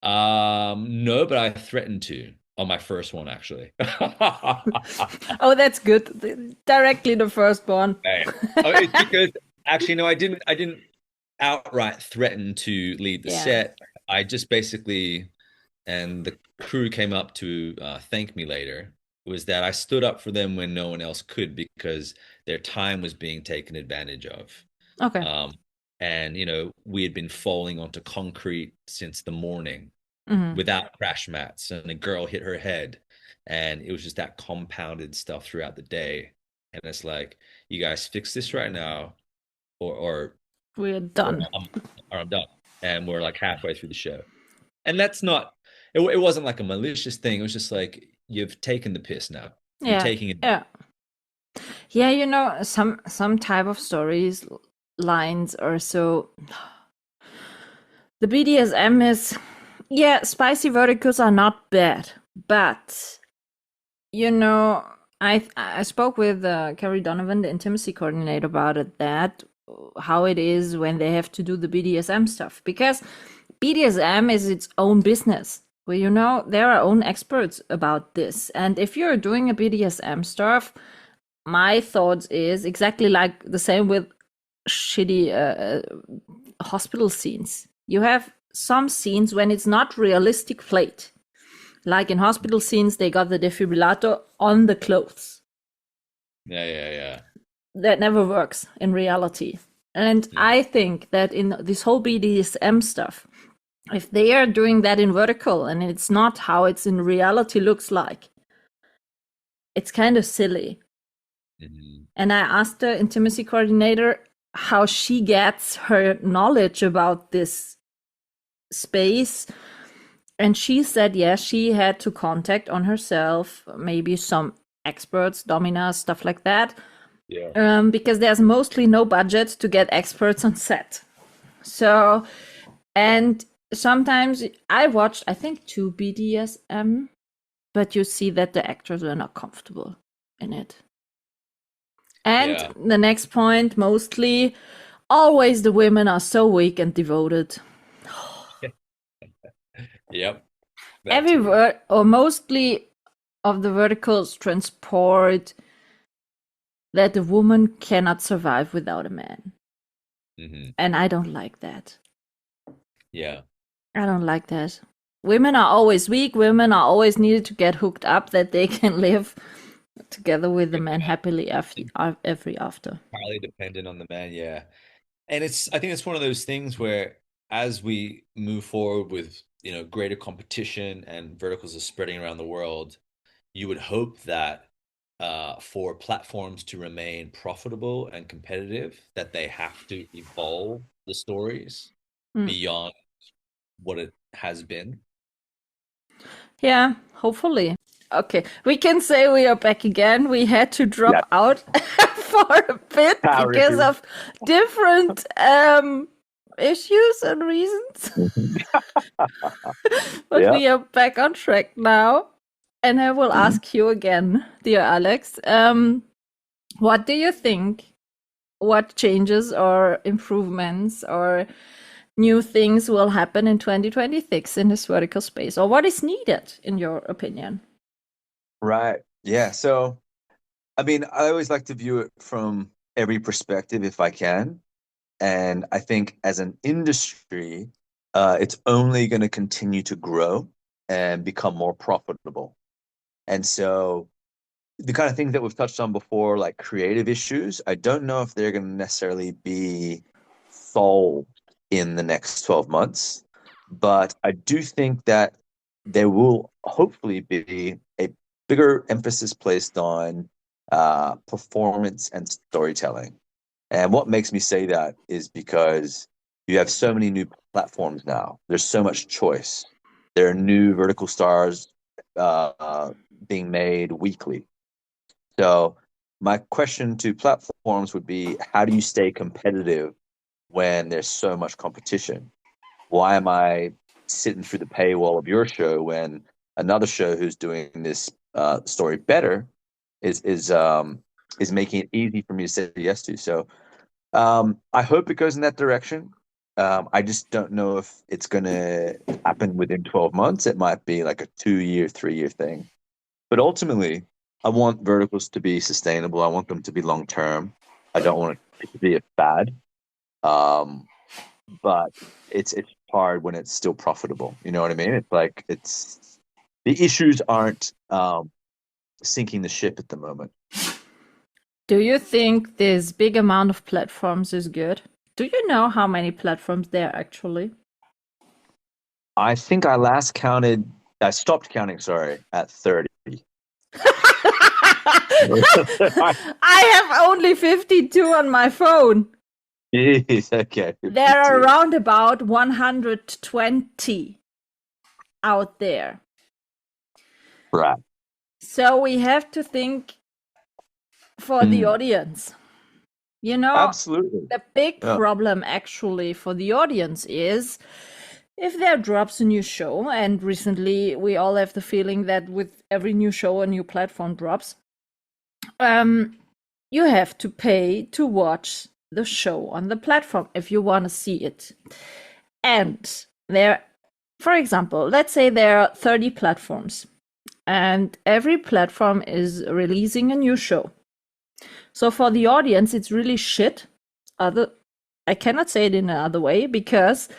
No, but I threatened to on my first one actually. Oh, that's good. Directly the first one. It's because actually no, I didn't outright threaten to leave the set. I just basically, and the crew came up to thank me later, was that I stood up for them when no one else could because their time was being taken advantage of. Okay. And we had been falling onto concrete since the morning without crash mats, and a girl hit her head, and it was just that compounded stuff throughout the day. And it's like, you guys fix this right now, or we're done. Or I'm done. And we're like halfway through the show. And that's not, it wasn't like a malicious thing. It was just like, you've taken the piss now. You're taking it. Yeah, some type of stories lines are so, the BDSM is, spicy verticals are not bad, but I spoke with Carrie Donovan, the intimacy coordinator, about it, that how it is when they have to do the BDSM stuff, because BDSM is its own business. Well, there are own experts about this, and if you're doing a BDSM stuff, my thoughts is exactly like the same with shitty hospital scenes. You have some scenes when it's not realistic played. Like in hospital scenes, they got the defibrillator on the clothes. Yeah. That never works in reality. And I think that in this whole BDSM stuff, if they are doing that in vertical and it's not how it's in reality looks like, it's kind of silly. And I asked the intimacy coordinator how she gets her knowledge about this space. And she said, yes, she had to contact on herself, maybe some experts, dominas, stuff like that. Yeah. Because there's mostly no budget to get experts on set. So, and sometimes I watched, I think, 2 BDSM, but you see that the actors were not comfortable in it. And the next point, mostly, always the women are so weak and devoted. Yep. Everywhere, or mostly of the verticals transport that a woman cannot survive without a man. And I don't like that. Yeah. I don't like that. women are always weak. Women are always needed to get hooked up that they can live together with the man happily after. Highly dependent on the man, yeah. And I think it's one of those things where as we move forward with, greater competition and verticals are spreading around the world, you would hope that for platforms to remain profitable and competitive, that they have to evolve the stories beyond what it has been. Yeah, hopefully. Okay, we can say we are back again. We had to drop out for a bit because of different issues and reasons. But we are back on track now. And I will ask you again, dear Alex, what do you think? What changes or improvements or new things will happen in 2026 in this vertical space? Or what is needed, in your opinion? Right. Yeah. So, I mean, I always like to view it from every perspective if I can. And I think as an industry, it's only going to continue to grow and become more profitable. And so the kind of things that we've touched on before, like creative issues, I don't know if they're going to necessarily be solved in the next 12 months. But I do think that there will hopefully be a bigger emphasis placed on performance and storytelling. And what makes me say that is because you have so many new platforms now. There's so much choice. There are new vertical stars being made weekly. So my question to platforms would be, how do you stay competitive when there's so much competition? Why am I sitting through the paywall of your show when another show who's doing this story better is making it easy for me to say yes to? So I hope it goes in that direction. I just don't know if it's going to happen within 12 months. It might be like a 2-year, 3-year thing. But ultimately, I want verticals to be sustainable. I want them to be long term. I don't want it to be a fad. But it's hard when it's still profitable. You know what I mean? It's like the issues aren't sinking the ship at the moment. Do you think this big amount of platforms is good? Do you know how many platforms there are actually? I think I stopped counting, at 30. I have only 52 on my phone. Jeez, okay. 52. There are around about 120 out there. Right. So we have to think for the audience. Absolutely. The big problem actually for the audience is if there drops a new show, and recently we all have the feeling that with every new show, a new platform drops, you have to pay to watch the show on the platform if you want to see it. And for example, let's say there are 30 platforms and every platform is releasing a new show. So for the audience, it's really shit. I cannot say it in another way, because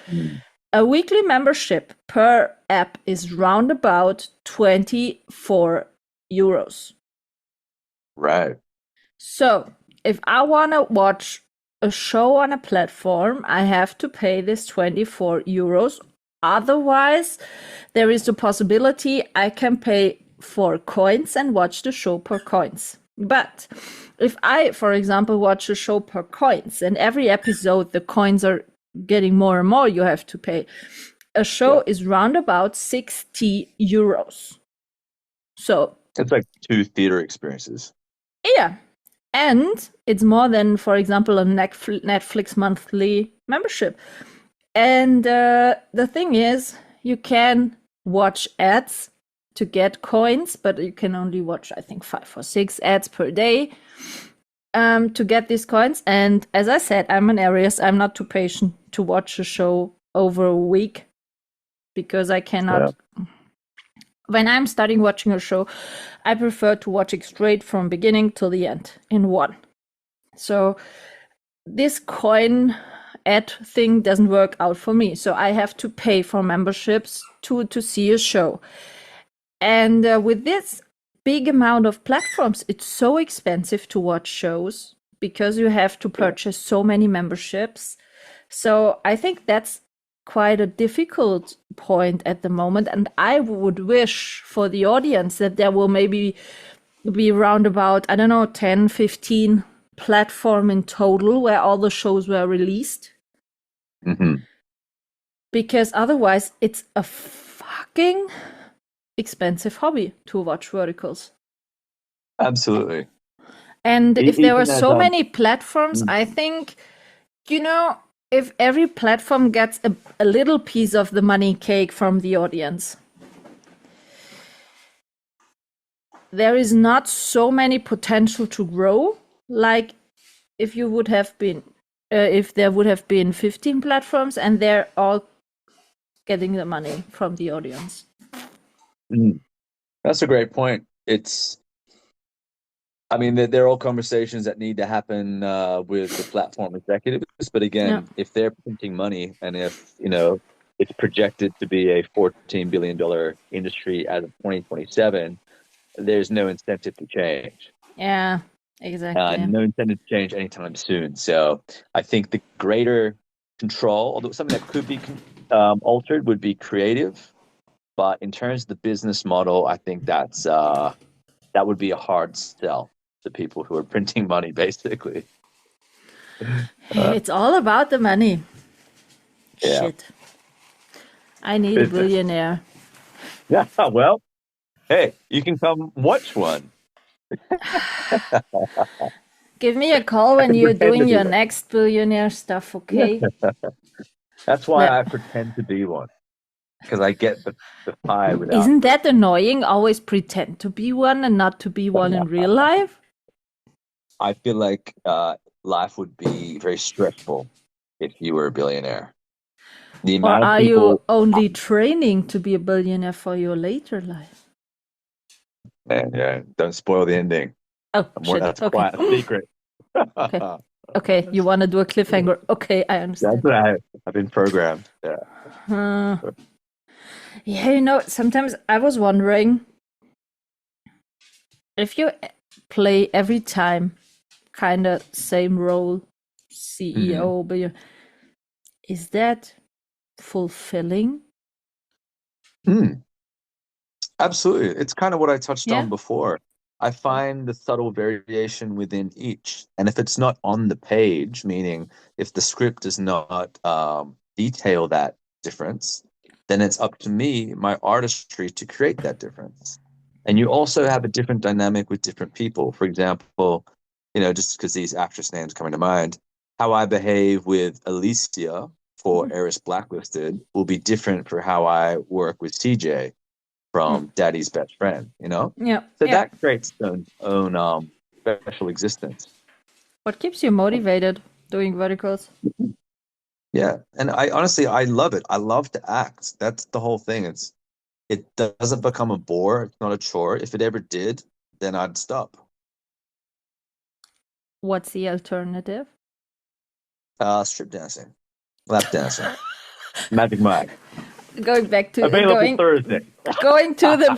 a weekly membership per app is round about 24 euros. Right. So if I want to watch a show on a platform, I have to pay this 24 euros. Otherwise, there is the possibility I can pay for coins and watch the show per coins. But if I, for example, watch a show per coins, and every episode the coins are getting more and more, you have to pay. A show is round about 60 euros. So it's like 2 theater experiences. Yeah. And it's more than, for example, a Netflix monthly membership. And the thing is, you can watch ads to get coins, but you can only watch, I think, 5 or 6 ads per day to get these coins. And as I said, I'm an Aries. I'm not too patient to watch a show over a week because I cannot. Yeah. When I'm starting watching a show, I prefer to watch it straight from beginning till the end in one. So this coin ad thing doesn't work out for me. So I have to pay for memberships to see a show. And with this big amount of platforms, it's so expensive to watch shows because you have to purchase so many memberships. So I think that's quite a difficult point at the moment. And I would wish for the audience that there will maybe be around about, I don't know, 10, 15 platform in total where all the shows were released. Because otherwise it's a fucking expensive hobby to watch verticals. Absolutely. And if there Even were as, so many platforms, I think, if every platform gets a little piece of the money cake from the audience, there is not so many potential to grow like if you would have been, if there would have been 15 platforms and they're all getting the money from the audience. That's a great point. I mean, they're all conversations that need to happen with the platform executives. But again, if they're printing money and if, it's projected to be a $14 billion industry as of 2027, there's no incentive to change. Yeah, exactly. No incentive to change anytime soon. So I think the greater control, although something that could be altered, would be creative. But in terms of the business model, I think that would be a hard sell to people who are printing money, basically. It's all about the money. Yeah. Shit. I need a billionaire. Yeah, well, hey, you can come watch one. Give me a call when you're doing your next billionaire stuff, okay? That's why I pretend to be one. Because I get the pie without. Isn't that annoying? Always pretend to be one and not to be one in real life? I feel like life would be very stressful if you were a billionaire. Or are you only training to be a billionaire for your later life? Yeah, don't spoil the ending. Oh, shit. That's Okay. quite a secret. Okay, you want to do a cliffhanger? Okay, I understand. That's what I've been programmed. Yeah. Yeah, sometimes I was wondering if you play every time kind of same role, CEO, but is that fulfilling? Absolutely. It's kind of what I touched on before. I find the subtle variation within each. And if it's not on the page, meaning if the script does not detail that difference, then it's up to me, my artistry, to create that difference. And you also have a different dynamic with different people. For example, just because these actress names come to mind, how I behave with Alicia for Eris Blacklisted will be different for how I work with CJ from Daddy's Best Friend, Yeah. So that creates its own special existence. What keeps you motivated doing verticals? Yeah, and I love it. I love to act. That's the whole thing. It doesn't become a bore. It's not a chore. If it ever did, then I'd stop. What's the alternative? Strip dancing, lap dancing, Magic Mike. Going back to available Thursday. Going to the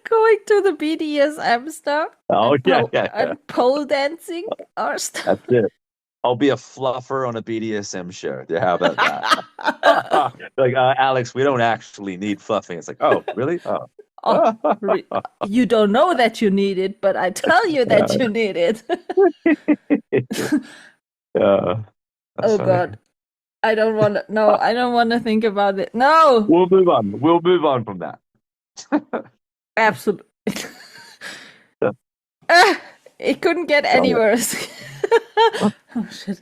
going to the BDSM stuff. Oh yeah. And pole dancing or stuff. That's it. I'll be a fluffer on a BDSM show. Yeah, how about that? Like, Alex, we don't actually need fluffing. It's like, oh, really? Oh. You don't know that you need it, but I tell you that you need it. Oh funny. God. I don't want to. No, I don't want to think about it. No. We'll move on. We'll move on from that. Absolutely. It couldn't get any worse. Oh shit!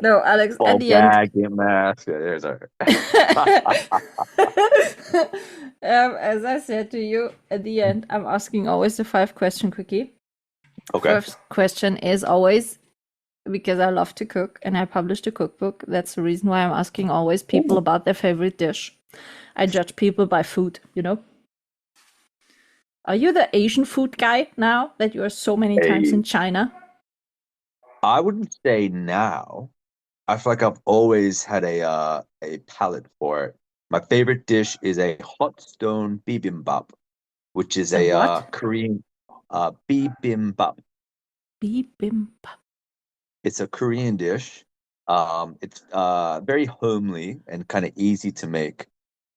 No, Alex. Fall at the end, get mask. There's our. As I said to you at the end, I'm asking always the 5-question quickie. Okay. First question is always, because I love to cook and I published a cookbook. That's the reason why I'm asking always people about their favorite dish. I judge people by food, Are you the Asian food guy now that you are so many times in China? I wouldn't say now. I feel like I've always had a palate for it. My favorite dish is a hot stone bibimbap, which is A a what? Korean bibimbap. Bibimbap. It's a Korean dish. It's very homely and kind of easy to make.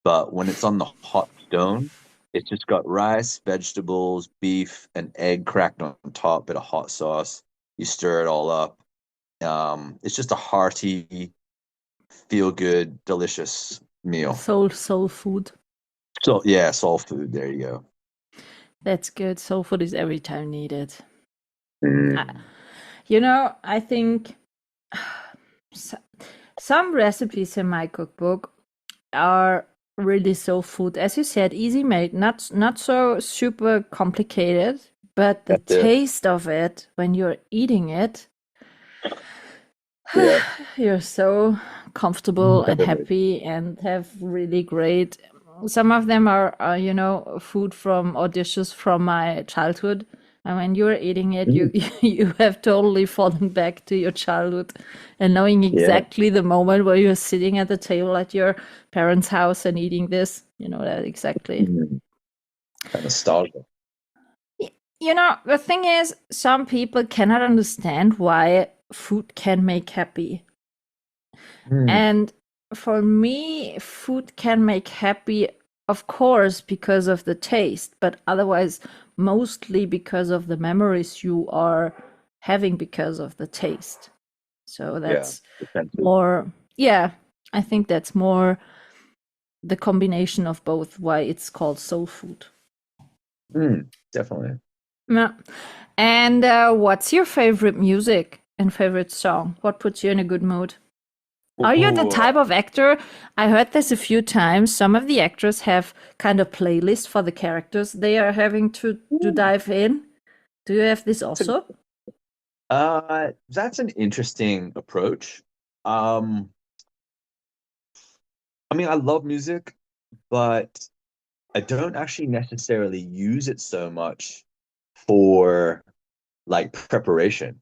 But when it's on the hot stone, it's just got rice, vegetables, beef, and egg cracked on top, bit of hot sauce. You stir it all up. It's just a hearty, feel good, delicious meal. Soul food. So yeah, soul food. There you go. That's good. Soul food is every time needed. Mm. I think s- some recipes in my cookbook are really soul food. As you said, easy made, not so super complicated, but the That's it. taste of it when you're eating it, Yeah, you're so comfortable and definitely. happy and have really great. Some of them are, food from or dishes from my childhood. And when you're eating it, you Mm. you have totally fallen back to your childhood and knowing Yeah, exactly the moment where you're sitting at the table at your parents' house and eating this. You know that exactly. mm. Nostalgia. The thing is, some people cannot understand why food can make happy. Mm. And for me, food can make happy, of course, because of the taste, but otherwise, mostly because of the memories you are having because of the taste. So Yeah, that's defensive. more, yeah, I think that's more the combination of both why it's called soul food. Definitely. Yeah. And what's your favorite music and favorite song? What puts you in a good mood? Are you the Ooh, type of actor? I heard this a few times. Some of the actors have kind of playlist for the characters they are having to dive in. Do you have this also? that's an interesting approach. Um, I mean, I love music, but I don't actually necessarily use it so much for like preparation.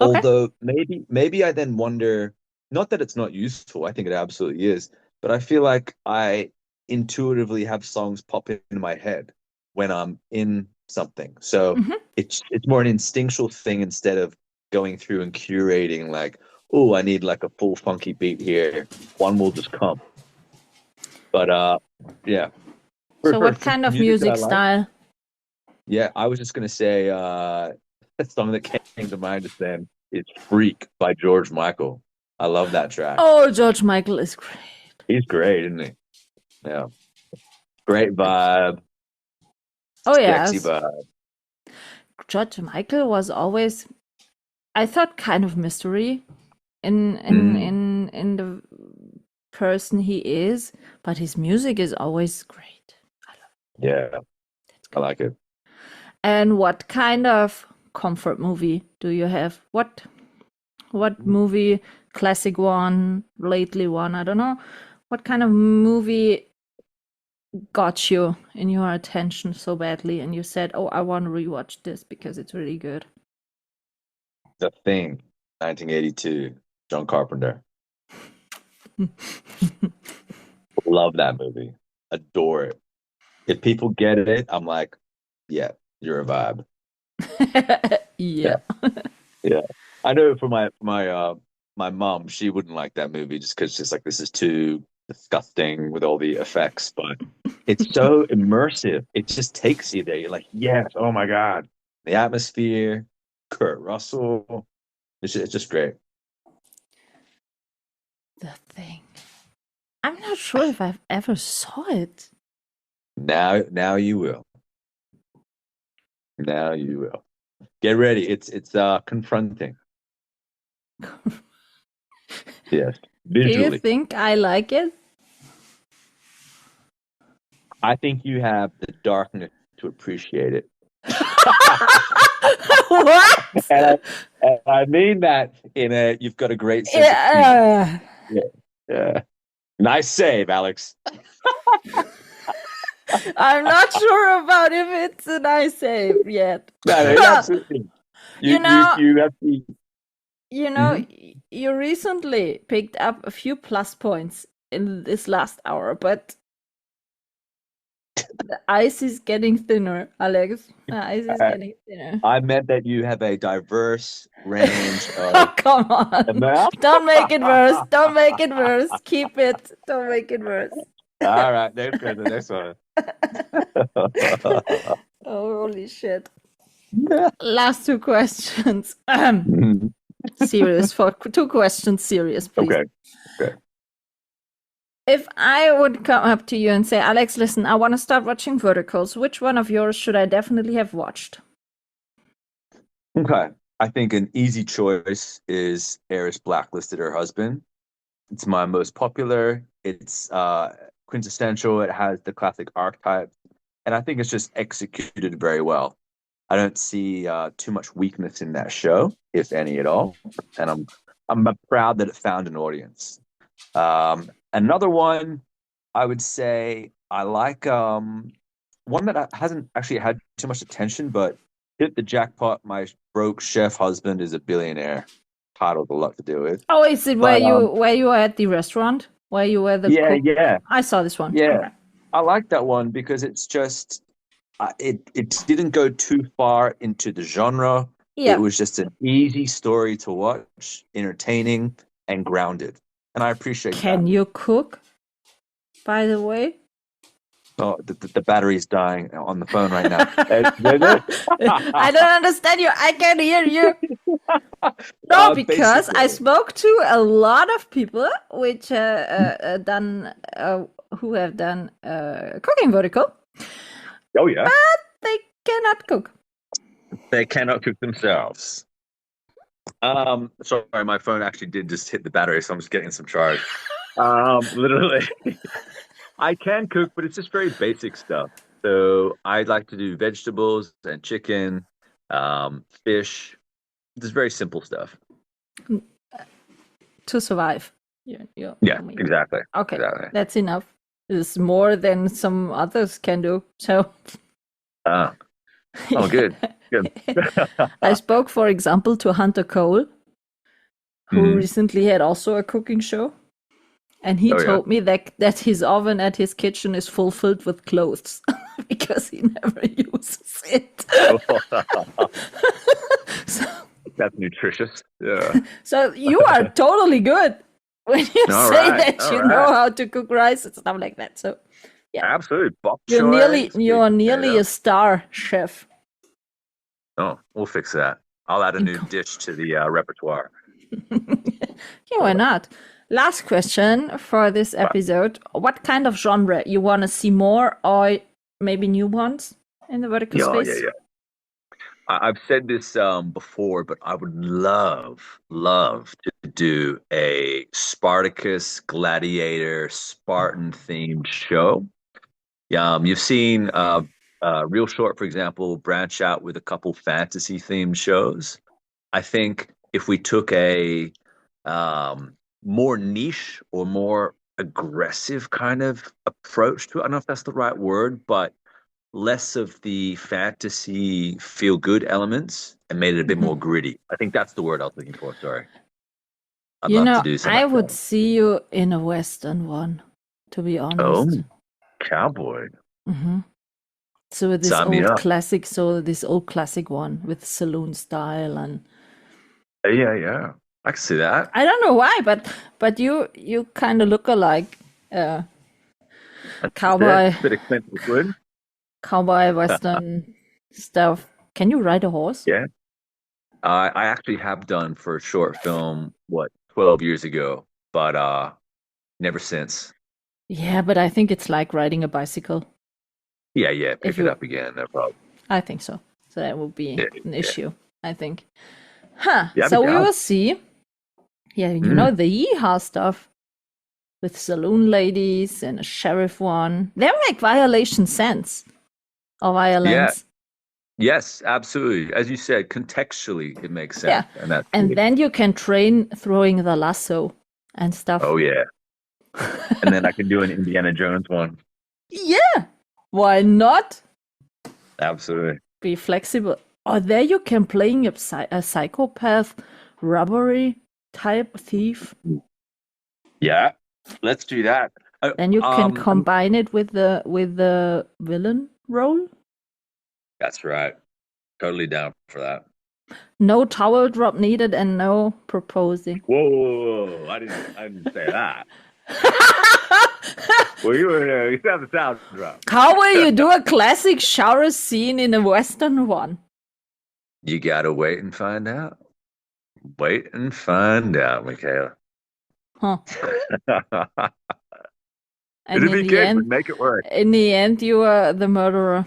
Okay. Although maybe I then wonder, not that it's not useful, I think it absolutely is, but I feel like I intuitively have songs pop in my head when I'm in something. So Hmm. it's more an instinctual thing instead of going through and curating like, oh, I need like a full funky beat here. One will just come. But yeah. For, So for what for kind of music that I music like, style? yeah, I was just gonna say a song that came to mind just then is Freak by George Michael. I love that track. Oh, George Michael is great. He's great, isn't he? Yeah. Great vibe, Oh sexy yes. vibe. George Michael was always, I thought, kind of mystery Mm, in the person he is, but his music is always great. I love yeah, it. It's I good. like it. And what kind of comfort movie do you have? What movie, classic one, lately one, I don't know. What kind of movie got you in your attention so badly and you said, "Oh, I want to rewatch this because it's really good." The Thing, 1982, John Carpenter. Love that movie. Adore it. If people get it, I'm like, yeah, you're a vibe. Yeah. Yeah, yeah. I know for my mom, she wouldn't like that movie just because she's like, this is too disgusting with all the effects, but it's so immersive. It just takes you there. You're like, yes, oh my God. The atmosphere, Kurt Russell. It's just great. The Thing. I'm not sure if I've ever saw it. Now you will. Now you will. Get ready. It's confronting. Yes. Do you Visually. think I like it? I think you have the darkness to appreciate it. What? And I mean that in a you've got a great sense of humor. Yeah. Yeah. Yeah. Nice save, Alex. I'm not sure about if it's a nice save yet. No, no, absolutely. You You you know, you have to. You know, you recently picked up a few plus points in this last hour, but the ice is getting thinner, Alex. The ice is getting thinner. I meant that you have a diverse range Oh, of come on. Don't make it worse. Don't make it worse. Keep it. Don't make it worse. All right, next one, the next one. Oh, holy shit. Last two questions. Serious for 2 questions, serious, please. Okay. If I would come up to you and say, Alex, listen, I want to start watching verticals, which one of yours should I definitely have watched? Okay. I think an easy choice is Eris blacklisted her husband. It's my most popular. It's quintessential. It has the classic archetype. And I think it's just executed very well. I don't see too much weakness in that show, if any at all. And I'm proud that it found an audience. Another one, I would say I like one that hasn't actually had too much attention, but hit the jackpot. My broke chef husband is a billionaire. Title's a lot to do with. Oh, is it where you were at the restaurant? Where you were the cook? Yeah. I saw this one. Yeah. Okay. I like that one because it's just it didn't go too far into the genre. Yeah. It was just an easy story to watch, entertaining and grounded. And I appreciate that. Can you cook, by the way? Oh, the battery's dying on the phone right now. I don't understand you. I can hear you. No, because I spoke to a lot of people which who have done cooking vertical. Oh yeah. But they cannot cook. They cannot cook themselves. Sorry, my phone actually did just hit the battery, so I'm just getting some charge. Literally. I can cook, but it's just very basic stuff. So I like to do vegetables and chicken, fish, just very simple stuff. To survive. Yeah, exactly. Okay, exactly. That's enough. It's more than some others can do. So. Oh, good. Good. I spoke, for example, to Hunter Cole, who recently had also a cooking show. And he told me that his oven at his kitchen is fulfilled with clothes because he never uses it. So, that's nutritious. Yeah. So you are totally good when you say that you know how to cook rice and stuff like that. So yeah, absolutely. You're nearly a star chef. Oh, we'll fix that. I'll add a new dish to the repertoire. Yeah, why not? Last question for this episode. What kind of genre you want to see more or maybe new ones in the vertical space? Yeah. I've said this before, but I would love to do a Spartacus Gladiator Spartan themed show. You've seen Real Short, for example, branch out with a couple fantasy themed shows. I think if we took a more niche or more aggressive kind of approach to it, I don't know if that's the right word, but less of the fantasy feel good elements and made it a bit more gritty. I think that's the word I was looking for. Sorry. I'd love to do something. I would see you in a Western one, to be honest. Oh, cowboy. So this old classic one with saloon style and. Yeah. I can see that. I don't know why, but you kind of look alike. Cowboy. Bit expensive wood. Cowboy Western stuff. Can you ride a horse? Yeah. I actually have done for a short film, 12 years ago, but never since. Yeah, but I think it's like riding a bicycle. Yeah. Pick it up again, no problem. I think so. So that would be an issue, I think. Yeah, so we will see. Yeah, you know the yeehaw stuff with saloon ladies and a sheriff one. They make violation sense or violence. Yeah. Yes, absolutely. As you said, contextually it makes sense. Yeah. And then you can train throwing the lasso and stuff. Oh yeah. And then I can do an Indiana Jones one. Yeah. Why not? Absolutely. Be flexible. Or there you can playing a psychopath robbery type thief. Yeah, let's do that. Then you can combine it with the villain role. That's right. Totally down for that. No towel drop needed and no proposing. Whoa. I didn't say that. Well, you have the sound drop. How will you do a classic shower scene in a Western one? You gotta wait and find out. Wait and find out, Michaela. Huh. And It'd be good, but make it work. In the end, you are the murderer.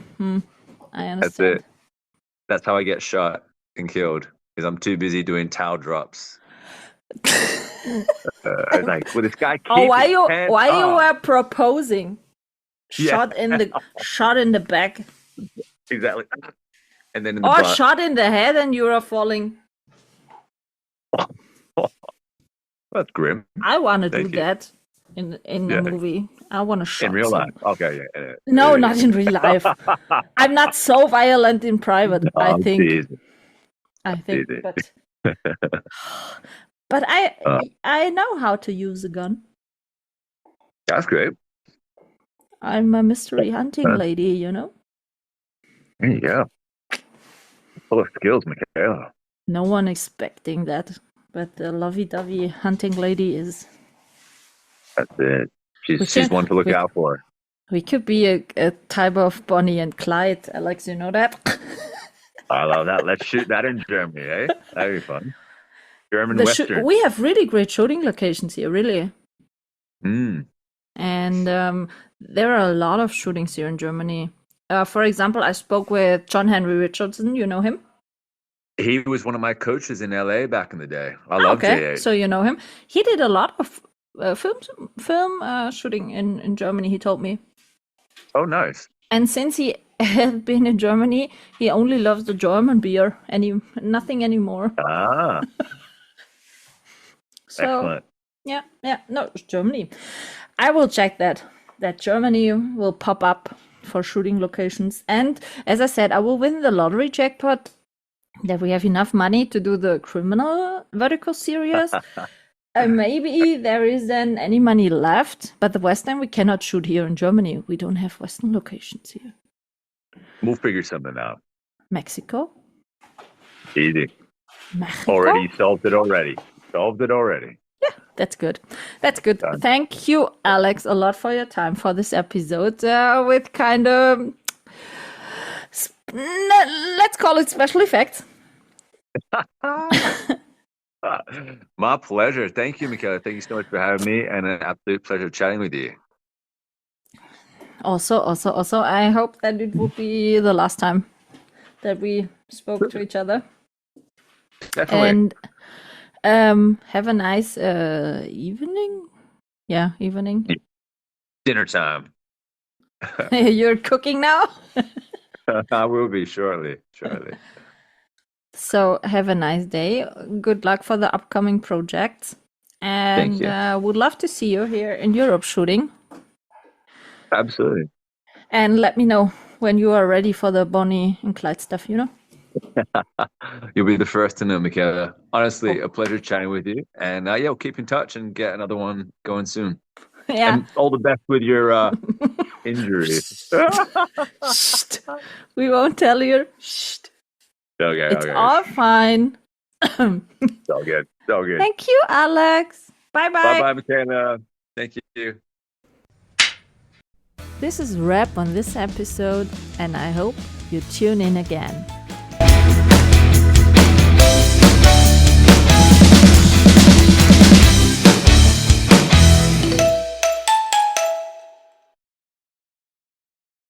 I understand. That's it. That's how I get shot and killed, because I'm too busy doing towel drops. Like, well, this guy. Why you were proposing? Shot in the back. Exactly. And then in the or butt. shot in the head, and you are falling. That's grim. I want to do that in a movie. I want to shot in real life. someone. Okay, yeah. No, not in real life. I'm not so violent in private. I think, but I know how to use a gun. That's great. I'm a mystery hunting lady, you know. There you go. Full of skills, Michaela. No one expecting that, but the lovey-dovey hunting lady is. That's it. She's one to look out for. We could be a type of Bonnie and Clyde, Alex. You know that? I love that. Let's shoot that in Germany, eh? That'd be fun. German Western. We have really great shooting locations here, really. And there are a lot of shootings here in Germany. For example, I spoke with John Henry Richardson. You know him? He was one of my coaches in LA back in the day. I love J8. So you know him. He did a lot of film shooting in Germany, he told me. Oh, nice. And since he has been in Germany, he only loves the German beer, nothing anymore. Ah. So, excellent. Yeah, no, it's Germany. I will check that Germany will pop up for shooting locations. And as I said, I will win the lottery jackpot, that we have enough money to do the criminal vertical series. Maybe there isn't any money left, but the Western we cannot shoot here in Germany. We don't have Western locations here. We'll figure something out. Mexico? Easy. Mexico? Already solved it already. Yeah, that's good. That's good. Done. Thank you, Alex, a lot for your time for this episode with kind of, let's call it special effects. My pleasure. Thank you, Michaela. Thank you so much for having me, and an absolute pleasure chatting with you. Also, I hope that it would be the last time that we spoke to each other. Definitely. And have a nice evening. Yeah, evening. Dinner time. You're cooking now? I will be shortly. So have a nice day. Good luck for the upcoming projects. And would love to see you here in Europe shooting. Absolutely. And let me know when you are ready for the Bonnie and Clyde stuff, you know? You'll be the first to know, Michaela. Honestly, a pleasure chatting with you. And we'll keep in touch and get another one going soon. Yeah. And all the best with your injury. Shh. We won't tell you. Shh. Okay. It's all fine. It's all good. Thank you, Alex. Bye-bye. Bye-bye, Michaela. Thank you. This is a wrap on this episode, and I hope you tune in again.